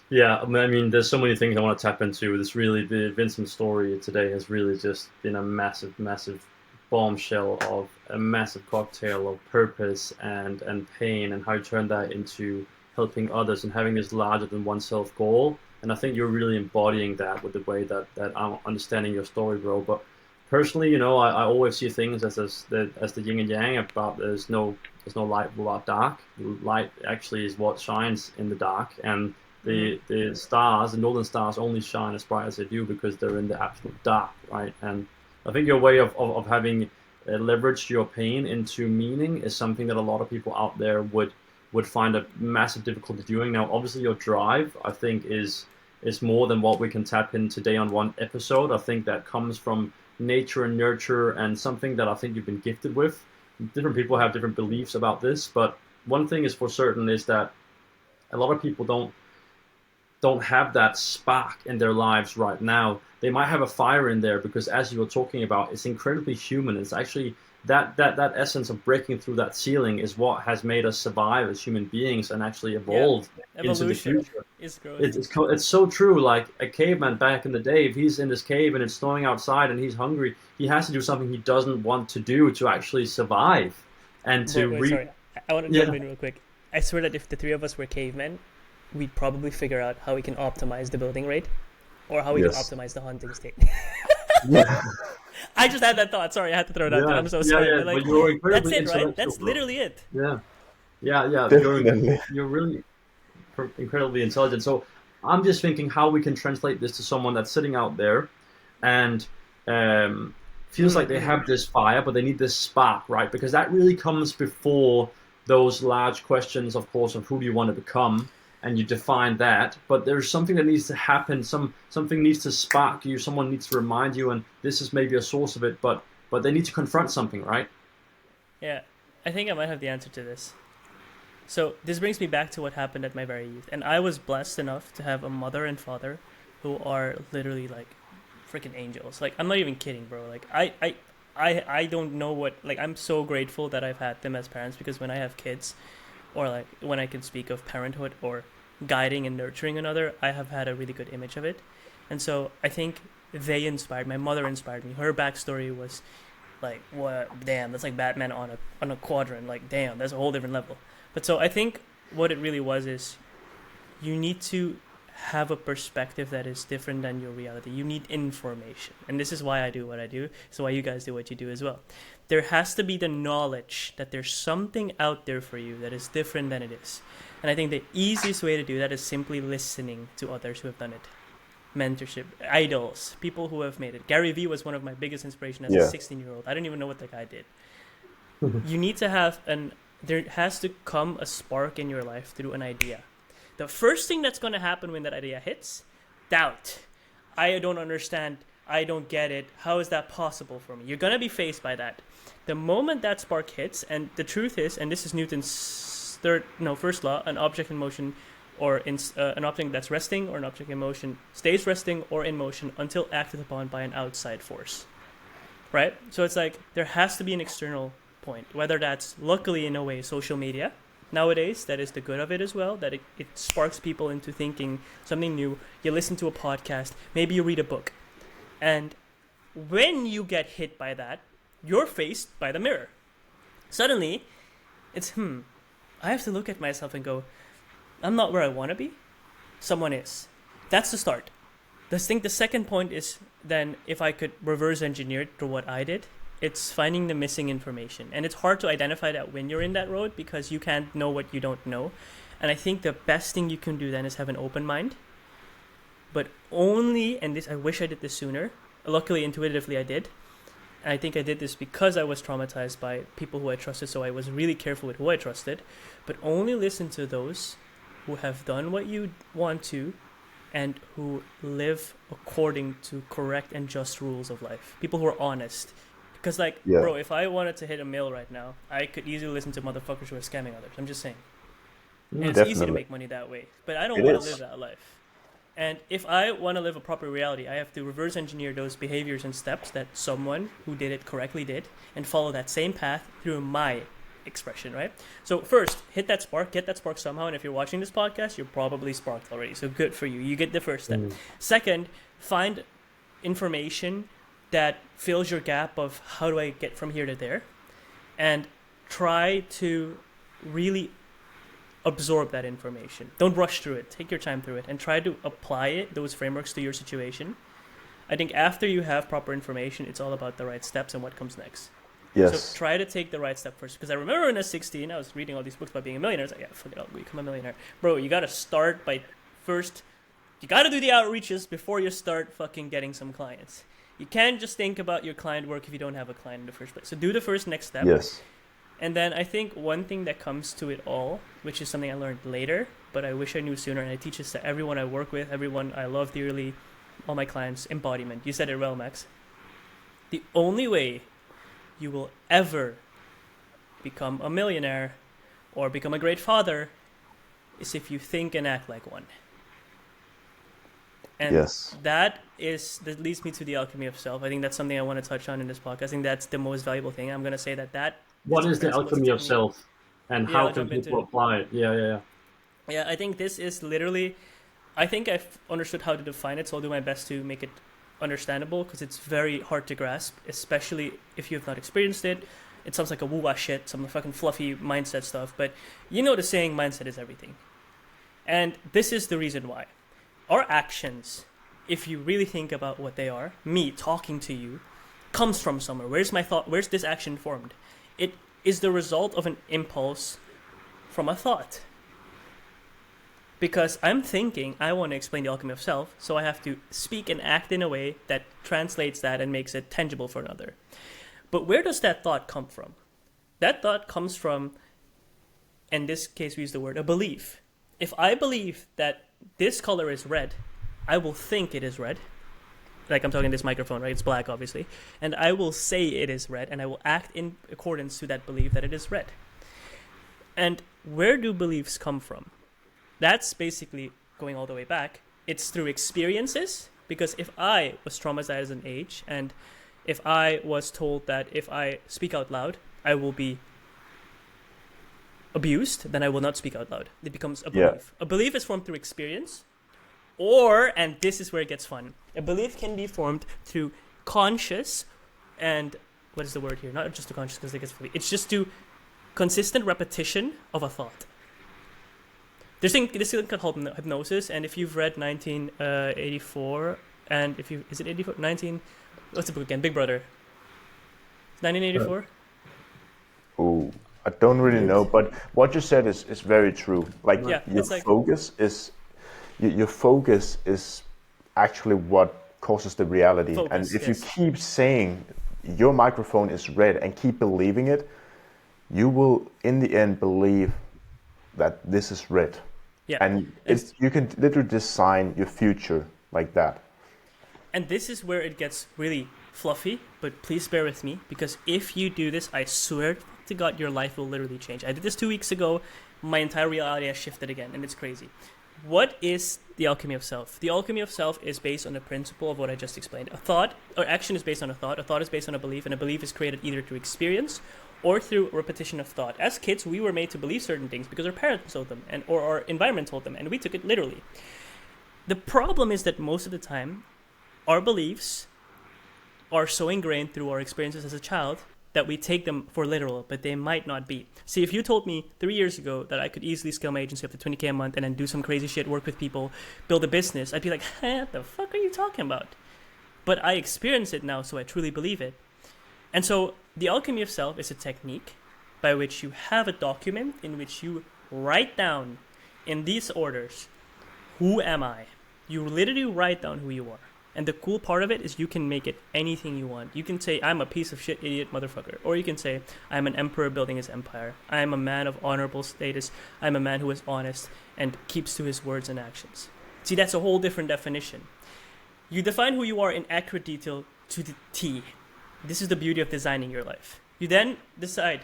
Yeah, I mean, there's so many things I want to tap into. This really, the Vincent story today has really just been a massive, massive bombshell of a massive cocktail of purpose and pain, and how you turn that into helping others and having this larger than oneself goal. And I think you're really embodying that with the way that I'm understanding your story, bro. But personally, I always see things as the yin and yang. About there's no light without dark. Light actually is what shines in the dark, and the stars, the northern stars, only shine as bright as they do because they're in the absolute dark, right? And I think your way of having leveraged your pain into meaning is something that a lot of people out there would find a massive difficulty doing. Now, obviously, your drive, I think, is more than what we can tap in today on one episode. I think that comes from nature and nurture, and something that I think you've been gifted with. Different people have different beliefs about this, but one thing is for certain is that a lot of people don't have that spark in their lives right now. They might have a fire in there because, as you were talking about, it's incredibly human. It's actually that essence of breaking through that ceiling is what has made us survive as human beings and actually Yeah, evolve into the evolution future. is growth. It's so true. Like a caveman back in the day, if he's in this cave and it's snowing outside and he's hungry, he has to do something he doesn't want to do to actually survive and But to wait, sorry, I want to jump yeah. in real quick. I swear that if the three of us were cavemen, we'd probably figure out how we can optimize the building rate, or how we can Yes. optimize the hunting state. Yeah. I just had that thought. Sorry, I had to throw it out there. Yeah, I'm so yeah, sorry, yeah. but like, But you're that's incredibly it, right? intellectual, That's bro. literally it. Yeah, yeah, yeah. Definitely. You're really incredibly intelligent. So I'm just thinking how we can translate this to someone that's sitting out there and feels like they have this fire, but they need this spark, right? Because that really comes before those large questions, of course, of who do you want to become, and you define that. But there's something that needs to happen. Something needs to spark you. Someone needs to remind you, and this is maybe a source of it. But they need to confront something, right? Yeah, I think I might have the answer to this. So this brings me back to what happened at my very youth, and I was blessed enough to have a mother and father who are literally like freaking angels. Like I'm not even kidding, bro. Like I don't know what, like, I'm so grateful that I've had them as parents, because when I have kids, or like when I can speak of parenthood or guiding and nurturing another, I have had a really good image of it. And so I think my mother inspired me. Her backstory was like, what, damn, that's like Batman on a quadrant. Like, damn, that's a whole different level. But so I think what it really was is, you need to have a perspective that is different than your reality. You need information. And this is why I do what I do. This is why you guys do what you do as well. There has to be the knowledge that there's something out there for you that is different than it is. And I think the easiest way to do that is simply listening to others who have done it. Mentorship, idols, people who have made it. Gary Vee was one of my biggest inspirations as a 16-year-old. I don't even know what that guy did. You need to have there has to come a spark in your life through an idea. The first thing that's going to happen when that idea hits, doubt. I don't understand. I don't get it. How is that possible for me? You're going to be faced by that. The moment that spark hits, and the truth is, and this is Newton's first law, an object in motion, or an object that's resting or an object in motion stays resting or in motion until acted upon by an outside force. Right? So it's like there has to be an external point, whether that's, luckily in a way, social media. Nowadays, that is the good of it as well, that it sparks people into thinking something new. You listen to a podcast, maybe you read a book. And when you get hit by that, you're faced by the mirror. Suddenly, it's, I have to look at myself and go, I'm not where I want to be. Someone is. That's the start. I think the second point is then, if I could reverse engineer it to what I did, it's finding the missing information. And it's hard to identify that when you're in that road, because you can't know what you don't know. And I think the best thing you can do then is have an open mind. But only, and this, I wish I did this sooner. Luckily, intuitively, I did. And I think I did this because I was traumatized by people who I trusted, so I was really careful with who I trusted. But only listen to those who have done what you want to, and who live according to correct and just rules of life. People who are honest. Because, bro, if I wanted to hit a mill right now, I could easily listen to motherfuckers who are scamming others. I'm just saying. And it's easy to make money that way. But I don't want to live that life. And if I want to live a proper reality, I have to reverse engineer those behaviors and steps that someone who did it correctly did, and follow that same path through my expression, right? So first, hit that spark, get that spark somehow. And if you're watching this podcast, you're probably sparked already. So good for you. You get the first step. Second, find information that fills your gap of how do I get from here to there, and try to really absorb that information. Don't rush through it. Take your time through it and try to apply those frameworks to your situation. I think after you have proper information, it's all about the right steps and what comes next. Yes. So try to take the right step first. Because I remember when I was 16, I was reading all these books about being a millionaire. I was like, yeah, fuck it, I'll become a millionaire. Bro, you got to start by first, you got to do the outreaches before you start fucking getting some clients. You can't just think about your client work if you don't have a client in the first place. So do the first next step. Yes. And then I think one thing that comes to it all, which is something I learned later, but I wish I knew sooner, and I teach this to everyone I work with, everyone I love dearly, all my clients, embodiment. You said it well, Max. The only way you will ever become a millionaire or become a great father is if you think and act like one. And that leads me to the alchemy of self. I think that's something I want to touch on in this podcast. I think that's the most valuable thing. I'm going to say that what is the alchemy of self, and how can people apply it? Yeah, I think this is literally, I think I've understood how to define it, so I'll do my best to make it understandable, because it's very hard to grasp, especially if you have not experienced it. It sounds like a woo-wah shit, some fucking fluffy mindset stuff, but you know the saying, mindset is everything. And this is the reason why. Our actions, if you really think about what they are, me talking to you, comes from somewhere. Where's my thought? Where's this action formed? It is the result of an impulse from a thought. Because I'm thinking, I want to explain the alchemy of self, so I have to speak and act in a way that translates that and makes it tangible for another. But where does that thought come from? That thought comes from, in this case we use the word, a belief. If I believe that this color is red, I will think it is red. Like I'm talking this microphone, right? It's black, obviously. And I will say it is red, and I will act in accordance to that belief that it is red. And where do beliefs come from? That's basically going all the way back. It's through experiences, because if I was traumatized as an age, and If I was told that if I speak out loud, I will be abused, then I will not speak out loud. It becomes a Yeah. belief. A belief is formed through experience, or, and this is where it gets fun, a belief can be formed through conscious and, what is the word here? Not just to conscious because it gets funny. It's just to consistent repetition of a thought. This thing called hypnosis, and if you've read 1984, and if you, is it 84? 19, what's the book again? Big Brother. 1984? Ooh, I don't really know, but what you said is very true. Like Yeah, your it's like- focus is your focus is actually what causes the reality. Focus, and if yes. you keep saying your microphone is red and keep believing it, you will in the end believe that this is red. Yeah. And you can literally design your future like that. And this is where it gets really fluffy, but please bear with me, because if you do this, I swear to God, your life will literally change. I did this 2 weeks ago. My entire reality has shifted again, and it's crazy. What is the alchemy of self? The alchemy of self is based on the principle of what I just explained. A thought or action is based on a thought is based on a belief, and a belief is created either through experience or through repetition of thought. As kids, we were made to believe certain things because our parents told them, or our environment told them, and we took it literally. The problem is that most of the time, our beliefs are so ingrained through our experiences as a child that we take them for literal, but they might not be. See, if you told me 3 years ago that I could easily scale my agency up to 20K a month and then do some crazy shit, work with people, build a business, I'd be like, what the fuck are you talking about? But I experience it now, so I truly believe it. And so the alchemy of self is a technique by which you have a document in which you write down in these orders, who am I? You literally write down who you are. And the cool part of it is you can make it anything you want. You can say, I'm a piece of shit, idiot, motherfucker. Or you can say, I'm an emperor building his empire. I'm a man of honorable status. I'm a man who is honest and keeps to his words and actions. See, that's a whole different definition. You define who you are in accurate detail to the T. This is the beauty of designing your life. You then decide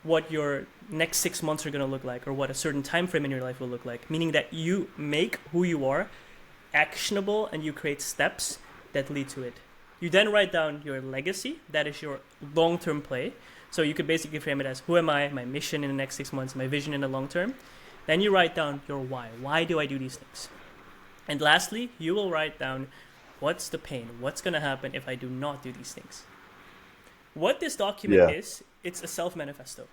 what your next 6 months are going to look like, or what a certain time frame in your life will look like, meaning that you make who you are actionable and you create steps that lead to it. You then write down your legacy, that is your long-term play. So you could basically frame it as, who am I, my mission in the next 6 months, my vision in the long term. Then you write down your why. Why do I do these things? And lastly, you will write down, what's the pain? What's going to happen if I do not do these things? What this document is, it's a self-manifesto.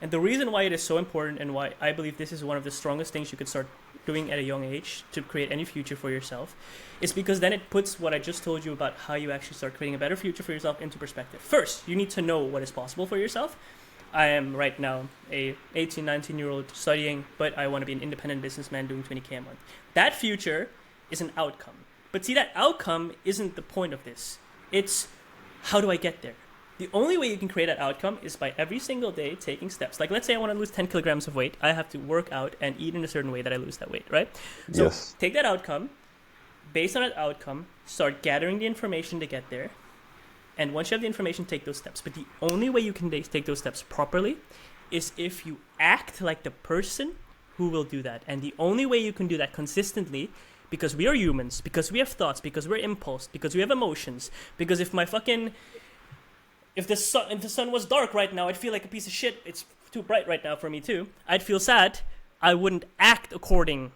And the reason why it is so important and why I believe this is one of the strongest things you could start doing at a young age to create any future for yourself is because then it puts what I just told you about how you actually start creating a better future for yourself into perspective. First, you need to know what is possible for yourself. I am right now a 18, 19-year-old studying, but I want to be an independent businessman doing 20K a month. That future is an outcome. But see, that outcome isn't the point of this. It's, how do I get there? The only way you can create that outcome is by every single day taking steps. Like, let's say I want to lose 10 kilograms of weight. I have to work out and eat in a certain way that I lose that weight, right? So Yes. take that outcome. Based on that outcome, start gathering the information to get there. And once you have the information, take those steps. But the only way you can take those steps properly is if you act like the person who will do that. And the only way you can do that consistently, because we are humans, because we have thoughts, because we're impulse, because we have emotions, because if the sun was dark right now, I'd feel like a piece of shit. It's too bright right now for me too. I'd feel sad. I wouldn't act according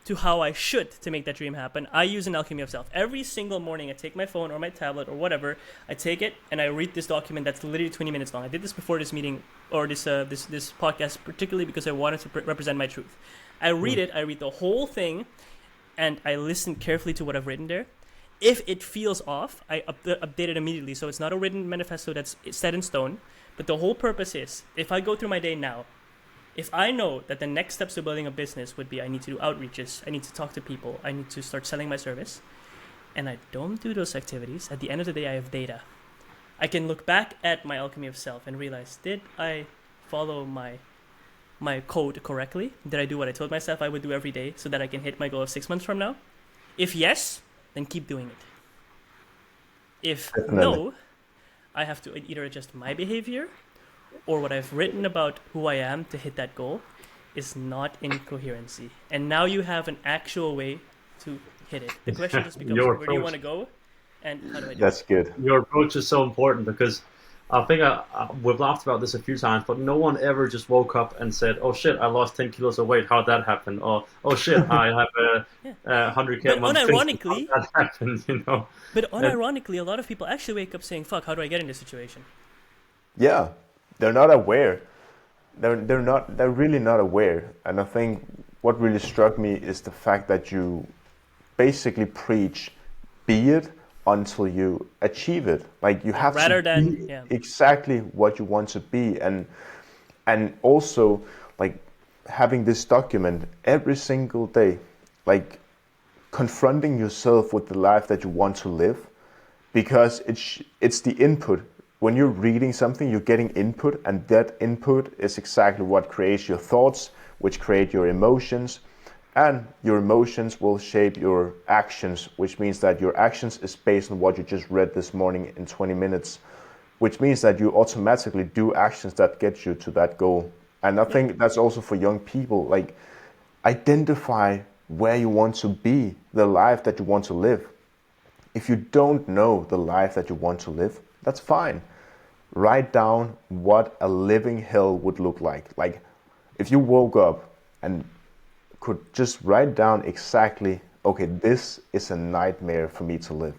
to how I should to make that dream happen. I use an alchemy of self. Every single morning, I take my phone or my tablet or whatever. I take it and I read this document that's literally 20 minutes long. I did this before this meeting or this podcast, particularly because I wanted to represent my truth. I read it. I read the whole thing, and I listen carefully to what I've written there. If it feels off, I update it immediately. So it's not a written manifesto that's set in stone. But the whole purpose is, if I go through my day now, if I know that the next steps to building a business would be I need to do outreaches, I need to talk to people, I need to start selling my service, and I don't do those activities, at the end of the day, I have data. I can look back at my alchemy of self and realize, did I follow my code correctly? Did I do what I told myself I would do every day so that I can hit my goal of 6 months from now? If yes, then keep doing it. If no, I have to either adjust my behavior or what I've written about who I am to hit that goal is not in coherency. And now you have an actual way to hit it. The question just becomes, where do you want to go? and how do I do it? That's good. Your approach is so important because I think we've laughed about this a few times, but no one ever just woke up and said, "Oh shit, I lost 10 kilos of weight. How'd that happen?" Or "Oh shit, I have Yeah. 100K a But month. How'd unironically, that happen?" And a lot of people actually wake up saying, "Fuck, how do I get in this situation?" Yeah, they're not aware. They're really not aware. And I think what really struck me is the fact that you basically preach, be it until you achieve it. Like you have to Rather than be exactly what you want to be, and also like having this document every single day, like confronting yourself with the life that you want to live, because it's the input. When you're reading something, you're getting input, and that input is exactly what creates your thoughts, which create your emotions, and your emotions will shape your actions, which means that your actions is based on what you just read this morning in 20 minutes, which means that you automatically do actions that get you to that goal. And I think that's also for young people, like identify where you want to be, the life that you want to live. If you don't know the life that you want to live, that's fine. Write down what a living hell would look like. Like if you woke up and could just write down exactly, okay, this is a nightmare for me to live.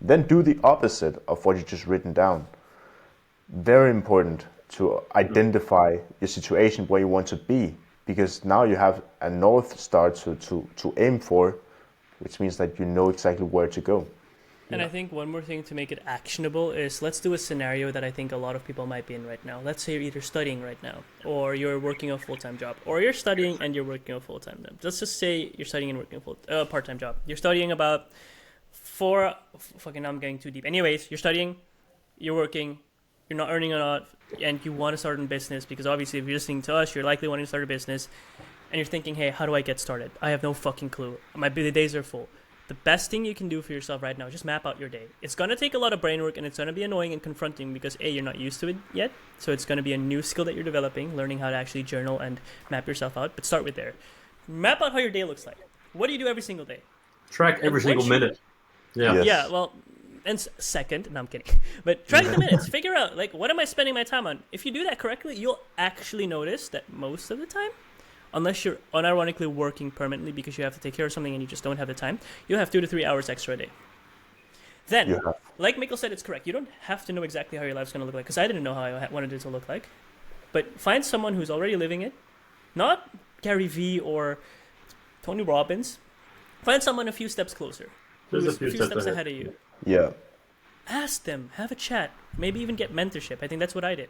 Then do the opposite of what you just written down. Very important to identify your situation where you want to be, because now you have a north star to aim for, which means that you know exactly where to go. And I think one more thing to make it actionable is, let's do a scenario that I think a lot of people might be in right now. Let's say you're either studying right now, or you're working a full-time job, or you're studying and you're working a full-time job. Let's just say you're studying and working a part-time job. You're studying about I'm getting too deep. Anyways, you're studying, you're working, you're not earning a lot, and you want to start a business, because obviously if you're listening to us, you're likely wanting to start a business, and you're thinking, hey, how do I get started? I have no fucking clue. The days are full. The best thing you can do for yourself right now is just map out your day. It's going to take a lot of brain work, and it's going to be annoying and confronting because A, you're not used to it yet. So it's going to be a new skill that you're developing, learning how to actually journal and map yourself out. But start with there. Map out how your day looks like. What do you do every single day? track every single minute. Yeah. Yes. Yeah, well, and second, no, I'm kidding. But track the minutes. Figure out, like, what am I spending my time on? If you do that correctly, you'll actually notice that most of the time, unless you're unironically working permanently because you have to take care of something and you just don't have the time, you'll have 2 to 3 hours extra a day. Then, like Mikkel said, it's correct. You don't have to know exactly how your life's going to look like, because I didn't know how I wanted it to look like. But find someone who's already living it. Not Gary Vee or Tony Robbins. Find someone a few steps closer. There's Who's a few steps ahead of you. Yeah. Ask them. Have a chat. Maybe even get mentorship. I think that's what I did.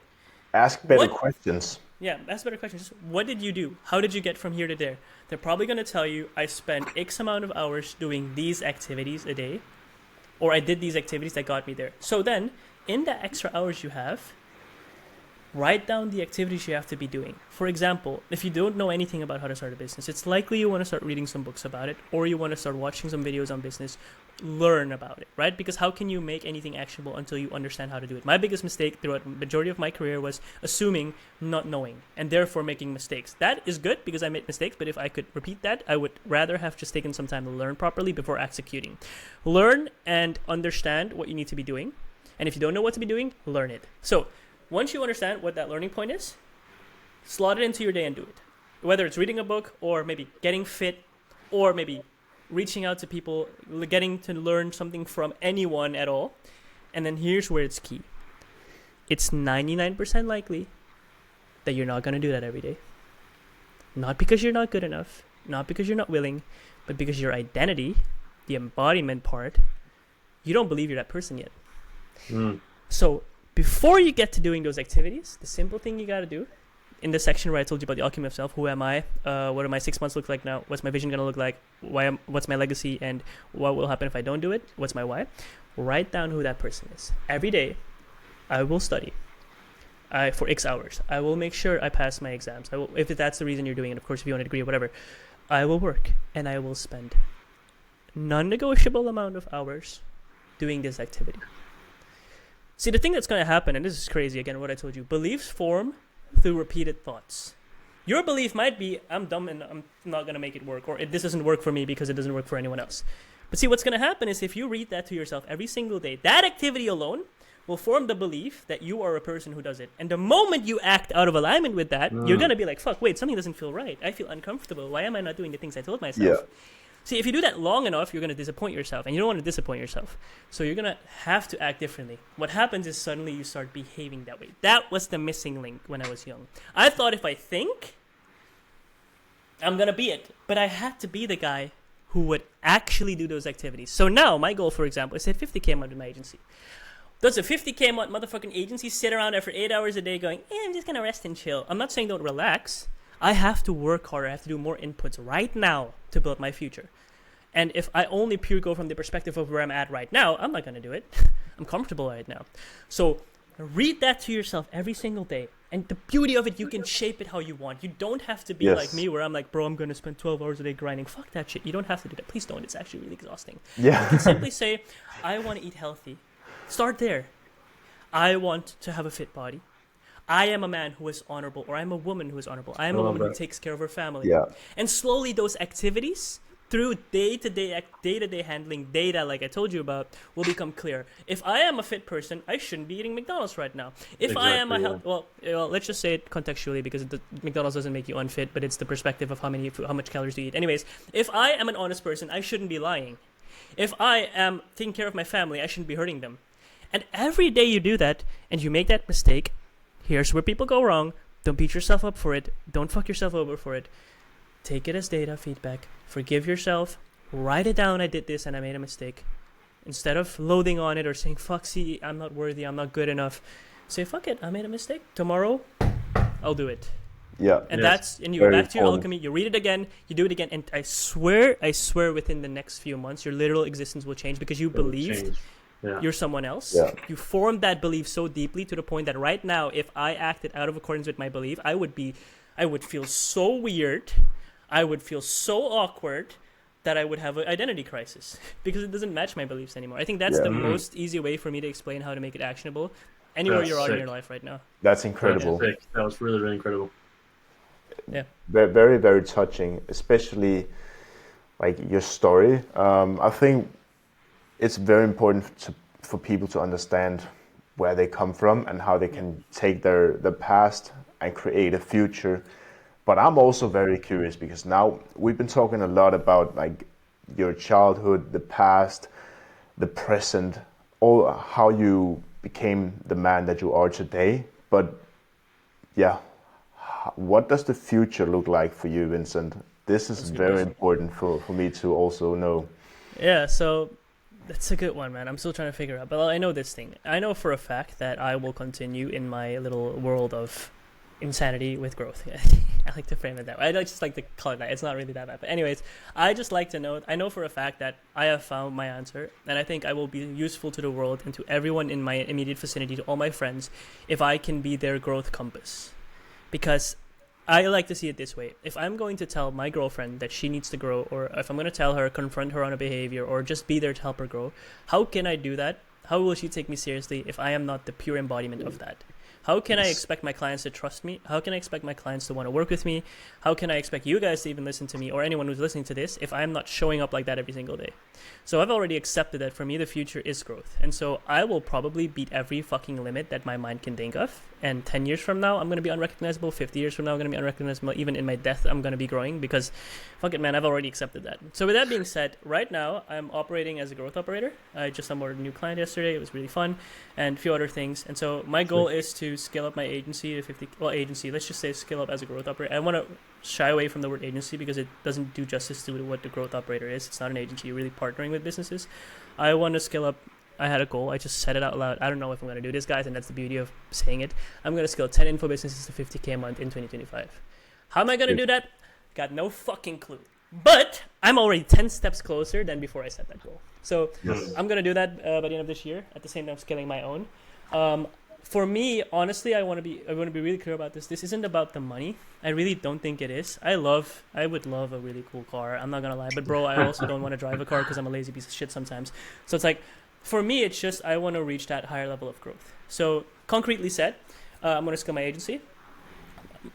Ask better questions. Yeah, ask better questions. What did you do? How did you get from here to there? They're probably going to tell you, I spent X amount of hours doing these activities a day, or I did these activities that got me there. So then, in the extra hours you have, write down the activities you have to be doing. For example, if you don't know anything about how to start a business, it's likely you want to start reading some books about it, or you want to start watching some videos on business, learn about it, right? Because how can you make anything actionable until you understand how to do it? My biggest mistake throughout the majority of my career was assuming, not knowing, and therefore making mistakes. That is good because I made mistakes, but if I could repeat that, I would rather have just taken some time to learn properly before executing. Learn and understand what you need to be doing, and if you don't know what to be doing, learn it. So once you understand what that learning point is, slot it into your day and do it. Whether it's reading a book, or maybe getting fit, or maybe reaching out to people, getting to learn something from anyone at all. And then here's where it's key. It's 99% likely that you're not going to do that every day. Not because you're not good enough, not because you're not willing, but because your identity, the embodiment part, you don't believe you're that person yet. So before you get to doing those activities, the simple thing you got to do, in the section where I told you about the alchemy of self, who am I, what do my 6 months look like now, what's my vision going to look like, what's my legacy, and what will happen if I don't do it, what's my why, write down who that person is. Every day, I will study for X hours. I will make sure I pass my exams. If that's the reason you're doing it, of course, if you want a degree or whatever, I will work, and I will spend non-negotiable amount of hours doing this activity. See, the thing that's going to happen, and this is crazy, again, what I told you, beliefs form through repeated thoughts. Your belief might be, I'm dumb and I'm not going to make it work, or this doesn't work for me because it doesn't work for anyone else. But see, what's going to happen is if you read that to yourself every single day, that activity alone will form the belief that you are a person who does it. And the moment you act out of alignment with that, you're going to be like, fuck, wait, something doesn't feel right. I feel uncomfortable. Why am I not doing the things I told myself? See, if you do that long enough, you're going to disappoint yourself, and you don't want to disappoint yourself. So you're going to have to act differently. What happens is suddenly you start behaving that way. That was the missing link when I was young. I thought if I think, I'm going to be it. But I had to be the guy who would actually do those activities. So now my goal, for example, is to hit 50K a month with my agency. Does a 50K a month motherfucking agency sit around there for 8 hours a day going, I'm just going to rest and chill? I'm not saying don't relax. I have to work harder. I have to do more inputs right now to build my future. And if I only pure go from the perspective of where I'm at right now, I'm not going to do it. I'm comfortable right now. So read that to yourself every single day. And the beauty of it, you can shape it how you want. You don't have to be like me where I'm like, bro, I'm going to spend 12 hours a day grinding. Fuck that shit. You don't have to do that. Please don't. It's actually really exhausting. Yeah. You can simply say, I want to eat healthy. Start there. I want to have a fit body. I am a man who is honorable, or I'm a woman who is honorable. I am a woman who takes care of her family. Yeah. And slowly those activities, through day-to-day handling data, like I told you about, will become clear. If I am a fit person, I shouldn't be eating McDonald's right now. If I am a health, well, let's just say it contextually, because McDonald's doesn't make you unfit, but it's the perspective of how much calories you eat. Anyways, if I am an honest person, I shouldn't be lying. If I am taking care of my family, I shouldn't be hurting them. And every day you do that, and you make that mistake, here's where people go wrong. Don't beat yourself up for it. Don't fuck yourself over for it. Take it as data feedback. Forgive yourself. Write it down. I did this and I made a mistake. Instead of loathing on it or saying, fuck, see, I'm not worthy. I'm not good enough. Say, fuck it. I made a mistake. Tomorrow, I'll do it. Yeah. And you go back to your alchemy. You read it again. You do it again. And I swear within the next few months, your literal existence will change because you believed you're someone else. Yeah. You formed that belief so deeply to the point that right now, if I acted out of accordance with my belief, I would feel so weird. I would feel so awkward that I would have an identity crisis because it doesn't match my beliefs anymore. I think that's the most easy way for me to explain how to make it actionable anywhere you're on in your life right now. That's incredible. That was really, really incredible. Yeah. Very, very touching, especially like your story. I think it's very important for people to understand where they come from and how they can take their past and create a future. But I'm also very curious because now we've been talking a lot about like your childhood, the past, the present, all how you became the man that you are today. But yeah, what does the future look like for you, Vincent? This is very important for me to also know. Yeah, so that's a good one, man. I'm still trying to figure out. But I know this thing. I know for a fact that I will continue in my little world of insanity with growth. I like to frame it that way. I just like to call it that. It's not really that bad. But anyways, I just like to know, I know for a fact that I have found my answer, and I think I will be useful to the world and to everyone in my immediate vicinity, to all my friends, if I can be their growth compass. Because I like to see it this way. If I'm going to tell my girlfriend that she needs to grow, or if I'm going to tell her, confront her on a behavior, or just be there to help her grow, how can I do that? How will she take me seriously if I am not the pure embodiment of that? How can I expect my clients to trust me? How can I expect my clients to want to work with me? How can I expect you guys to even listen to me, or anyone who's listening to this, if I'm not showing up like that every single day? So I've already accepted that for me the future is growth. And so I will probably beat every fucking limit that my mind can think of. And 10 years from now, I'm going to be unrecognizable. 50 years from now, I'm going to be unrecognizable. Even in my death, I'm going to be growing because, fuck it, man, I've already accepted that. So with that being said, right now, I'm operating as a growth operator. I just onboarded a new client yesterday. It was really fun, and a few other things. And so my goal is to scale up my agency to 50, well, agency, let's just say scale up as a growth operator. I want to shy away from the word agency because it doesn't do justice to what the growth operator is. It's not an agency. You're really partnering with businesses. I want to scale up. I had a goal. I just said it out loud. I don't know if I'm going to do this, guys, and that's the beauty of saying it. I'm going to scale 10 info businesses to 50K a month in 2025. How am I going to do that? Got no fucking clue. But I'm already 10 steps closer than before I set that goal. So I'm going to do that by the end of this year, at the same time scaling my own. For me, honestly, I want to be really clear about this. This isn't about the money. I really don't think it is. I would love a really cool car. I'm not going to lie. But bro, I also don't want to drive a car because I'm a lazy piece of shit sometimes. So it's like, for me, it's just I want to reach that higher level of growth. So concretely said, I'm going to scale my agency,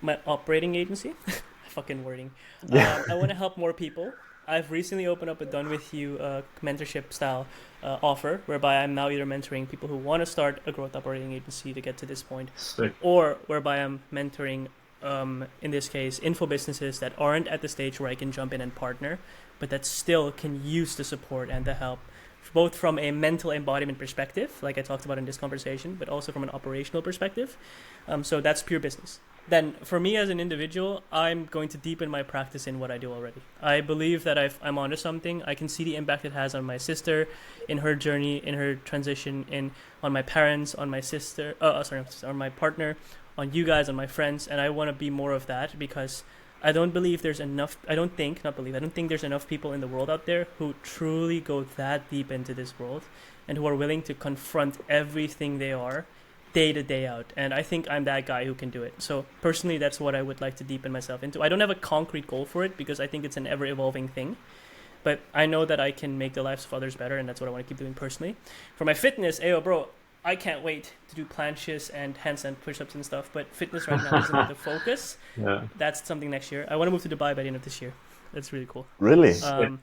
my operating agency. Fucking wording. I want to help more people. I've recently opened up a Done With You mentorship style offer, whereby I'm now either mentoring people who want to start a growth operating agency to get to this point, Sick. or whereby I'm mentoring, in this case, info businesses that aren't at the stage where I can jump in and partner, but that still can use the support and the help, both from a mental embodiment perspective, like I talked about in this conversation, but also from an operational perspective. So that's pure business. Then for me as an individual, I'm going to deepen my practice in what I do already. I believe that I'm onto something. I can see the impact it has on my sister, in her journey, in her transition, on my parents, on my sister, on my partner, on you guys, on my friends, and I want to be more of that because I don't think there's enough people in the world out there who truly go that deep into this world and who are willing to confront everything they are day to day out. And I think I'm that guy who can do it. So personally, that's what I would like to deepen myself into. I don't have a concrete goal for it because I think it's an ever evolving thing. But I know that I can make the lives of others better, and that's what I want to keep doing personally. For my fitness, bro, I can't wait to do planches and handstand push-ups and stuff. But fitness right now isn't the focus. Yeah. That's something next year. I want to move to Dubai by the end of this year. That's really cool. Really?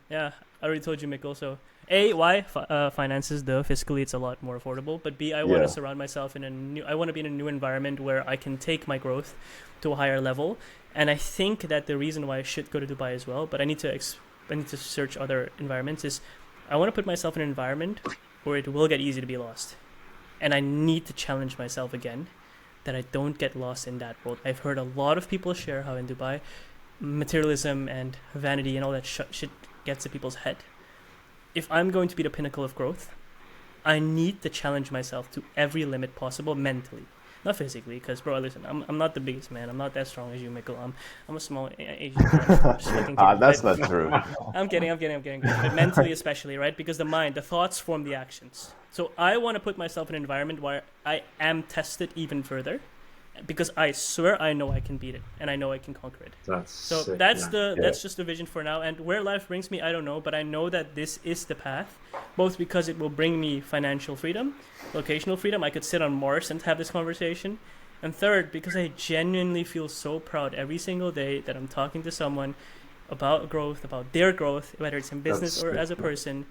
Yeah, I already told you, Mick. Also, why finances? Fiscally, it's a lot more affordable. But B, I want to surround myself I want to be in a new environment where I can take my growth to a higher level. And I think that the reason why I should go to Dubai as well, but I need to search other environments, is I want to put myself in an environment where it will get easy to be lost. And I need to challenge myself again that I don't get lost in that world. I've heard a lot of people share how in Dubai, materialism and vanity and all that shit gets to people's head. If I'm going to be the pinnacle of growth, I need to challenge myself to every limit possible mentally. Not physically, because, bro, listen, I'm not the biggest man. I'm not that strong as you, Mikkel. I'm a small Asian guy. That's not true. I'm kidding. But mentally especially, right? Because the thoughts form the actions. So I want to put myself in an environment where I am tested even further, because I swear I know I can beat it, and I know I can conquer it. That's sick, that's just the vision for now. And where life brings me, I don't know, but I know that this is the path, both because it will bring me financial freedom, locational freedom. I could sit on Mars and have this conversation. And third, because I genuinely feel so proud every single day that I'm talking to someone about growth, about their growth, whether it's in business or as a person,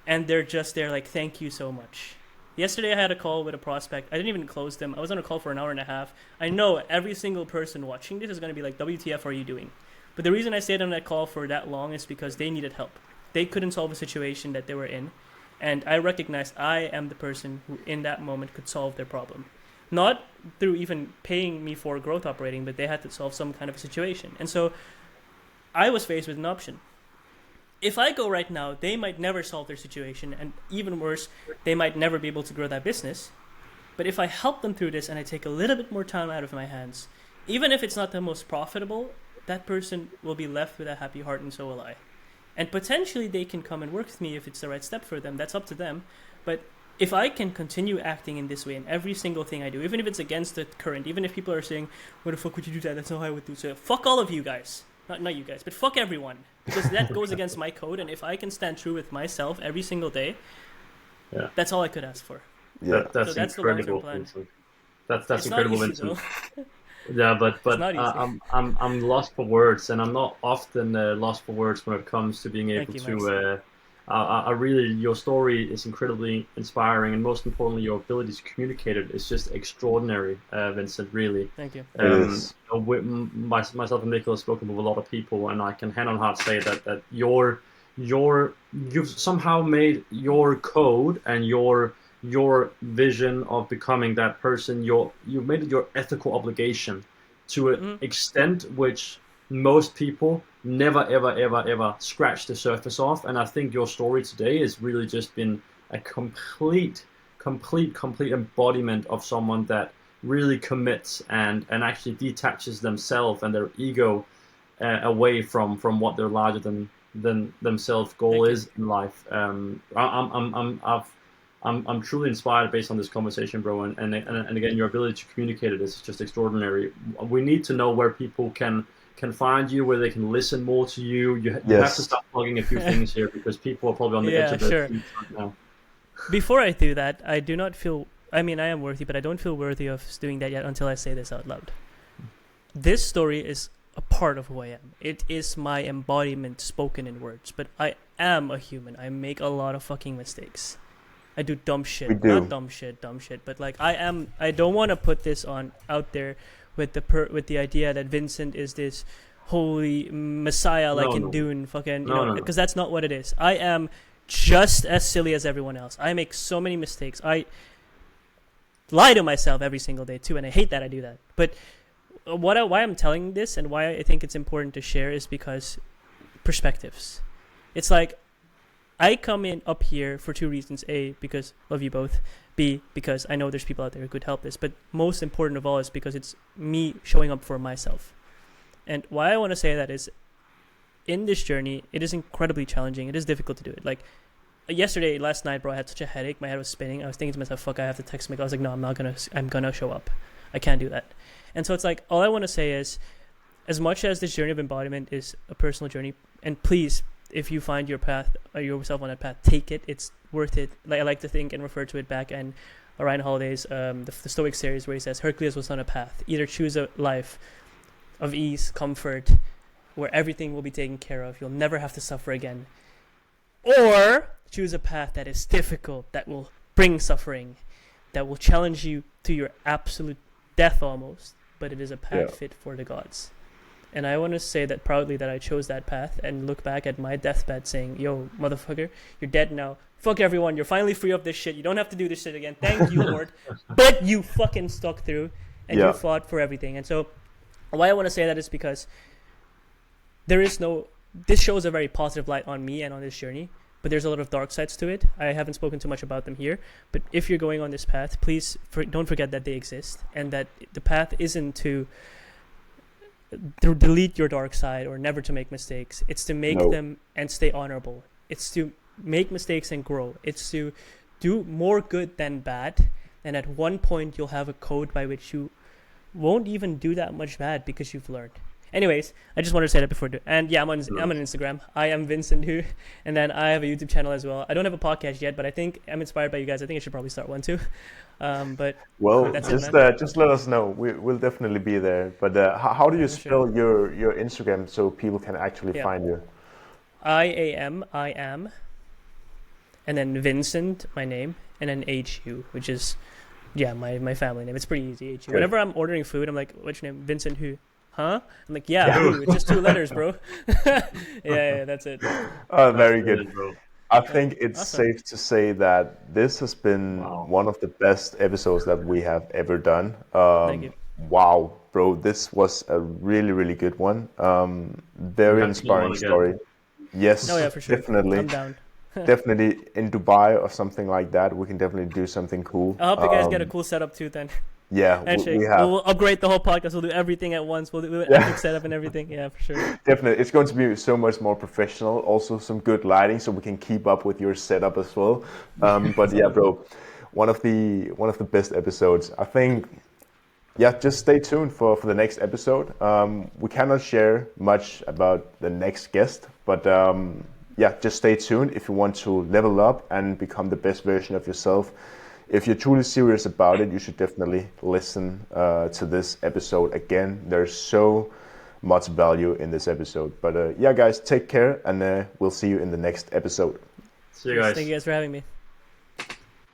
and they're just there like, thank you so much. Yesterday I had a call with a prospect. I didn't even close them. I was on a call for an hour and a half. I know every single person watching this is going to be like, WTF are you doing? But the reason I stayed on that call for that long is because they needed help. They couldn't solve a situation that they were in. And I recognized I am the person who in that moment could solve their problem. Not through even paying me for growth operating, but they had to solve some kind of a situation. And so I was faced with an option. If I go right now, they might never solve their situation, and even worse, they might never be able to grow that business. But if I help them through this and I take a little bit more time out of my hands, even if it's not the most profitable, that person will be left with a happy heart, and so will I. And potentially they can come and work with me if it's the right step for them. That's up to them. But if I can continue acting in this way in every single thing I do, even if it's against the current, even if people are saying, "Why the fuck would you do that? That's not how I would do it." So fuck all of you guys. Not you guys, but fuck everyone. Because that goes against my code, and if I can stand true with myself every single day, that's all I could ask for. Yeah, that's the incredible. plan. That's it's incredible, not easy, Vincent. Yeah, but I'm lost for words, and I'm not often lost for words when it comes to being able to. I really, your story is incredibly inspiring, and most importantly, your ability to communicate it is just extraordinary, Vincent. Really. Thank you. Myself and Mikkel have spoken with a lot of people, and I can hand on heart say that you've somehow made your code and your vision of becoming that person. You've made it your ethical obligation to an extent which most people never ever scratch the surface off. And I think your story today has really just been a complete embodiment of someone that really commits and actually detaches themselves and their ego away from what their larger than themselves goal is in life. I'm truly inspired based on this conversation, bro, and again, your ability to communicate it is just extraordinary. We need to know where people can find you, where they can listen more to you. You have to start plugging a few things here because people are probably on the edge of their seats right now. Before I do that, I do not feel, I am worthy, but I don't feel worthy of doing that yet until I say this out loud. This story is a part of who I am. It is my embodiment spoken in words. But I am a human. I make a lot of fucking mistakes. I do dumb shit. We do. Not dumb shit, but like I don't want to put this on out there with the idea that Vincent is this holy messiah like in Dune, fucking, because that's not what it is. I am just as silly as everyone else. I make so many mistakes. I lie to myself every single day too, and I hate that I do that. But why I'm telling this and why I think it's important to share is because perspectives. It's like I come in up here for two reasons. A, because love you both. B, because I know there's people out there who could help this. But most important of all is because it's me showing up for myself. And why I want to say that is, in this journey, it is incredibly challenging. It is difficult to do it. Like, last night, bro, I had such a headache. My head was spinning. I was thinking to myself, fuck, I have to text Mick. I was like, no, I'm going to show up. I can't do that. And so it's like, all I want to say is, as much as this journey of embodiment is a personal journey, and please, if you find your path or yourself on that path, take it. It's worth it. Like I like to think and refer to it back in Orion Holidays, the Stoic series, where he says Hercules was on a path. Either choose a life of ease, comfort, where everything will be taken care of. You'll never have to suffer again. Or choose a path that is difficult, that will bring suffering, that will challenge you to your absolute death almost, but it is a path fit for the gods. And I want to say that proudly that I chose that path and look back at my deathbed saying, yo, motherfucker, you're dead now. Fuck everyone. You're finally free of this shit. You don't have to do this shit again. Thank you, Lord. But you fucking stuck through and you fought for everything. And so why I want to say that is because this shows a very positive light on me and on this journey, but there's a lot of dark sides to it. I haven't spoken too much about them here, but if you're going on this path, please don't forget that they exist and that the path isn't to delete your dark side or never to make mistakes. It's to make them and stay honorable. It's to make mistakes and grow. It's to do more good than bad, and at one point you'll have a code by which you won't even do that much bad because you've learned. Anyways, I just wanted to say that before. And yeah, I'm on Instagram. I am Vincent Hu, and then I have a YouTube channel as well. I don't have a podcast yet, but I think I'm inspired by you guys. I think I should probably start one too. But just let us know. We'll definitely be there. But how do you spell your Instagram so people can actually find you? I am, and then Vincent, my name, and then HU, which is my family name. It's pretty easy. HU. Whenever I'm ordering food, I'm like, what's your name? Vincent Hu. Huh? I'm like, Hu. It's just two letters, bro. yeah, that's it. Oh, very good. I think it's safe to say that this has been one of the best episodes that we have ever done. Thank you. Wow, bro, this was a really, really good one. Very inspiring story. Yes, for sure. Definitely. I'm down. Definitely in Dubai or something like that. We can definitely do something cool. I hope you guys get a cool setup too then. Yeah, we have. We'll upgrade the whole podcast. We'll do everything at once. We'll do an epic setup and everything. Yeah, for sure. Definitely. It's going to be so much more professional. Also some good lighting so we can keep up with your setup as well. But yeah, bro, one of the best episodes. I think, just stay tuned for the next episode. We cannot share much about the next guest, but just stay tuned if you want to level up and become the best version of yourself. If you're truly serious about it, you should definitely listen to this episode again. There's so much value in this episode. But guys, take care, and we'll see you in the next episode. See you guys. Thank you guys for having me.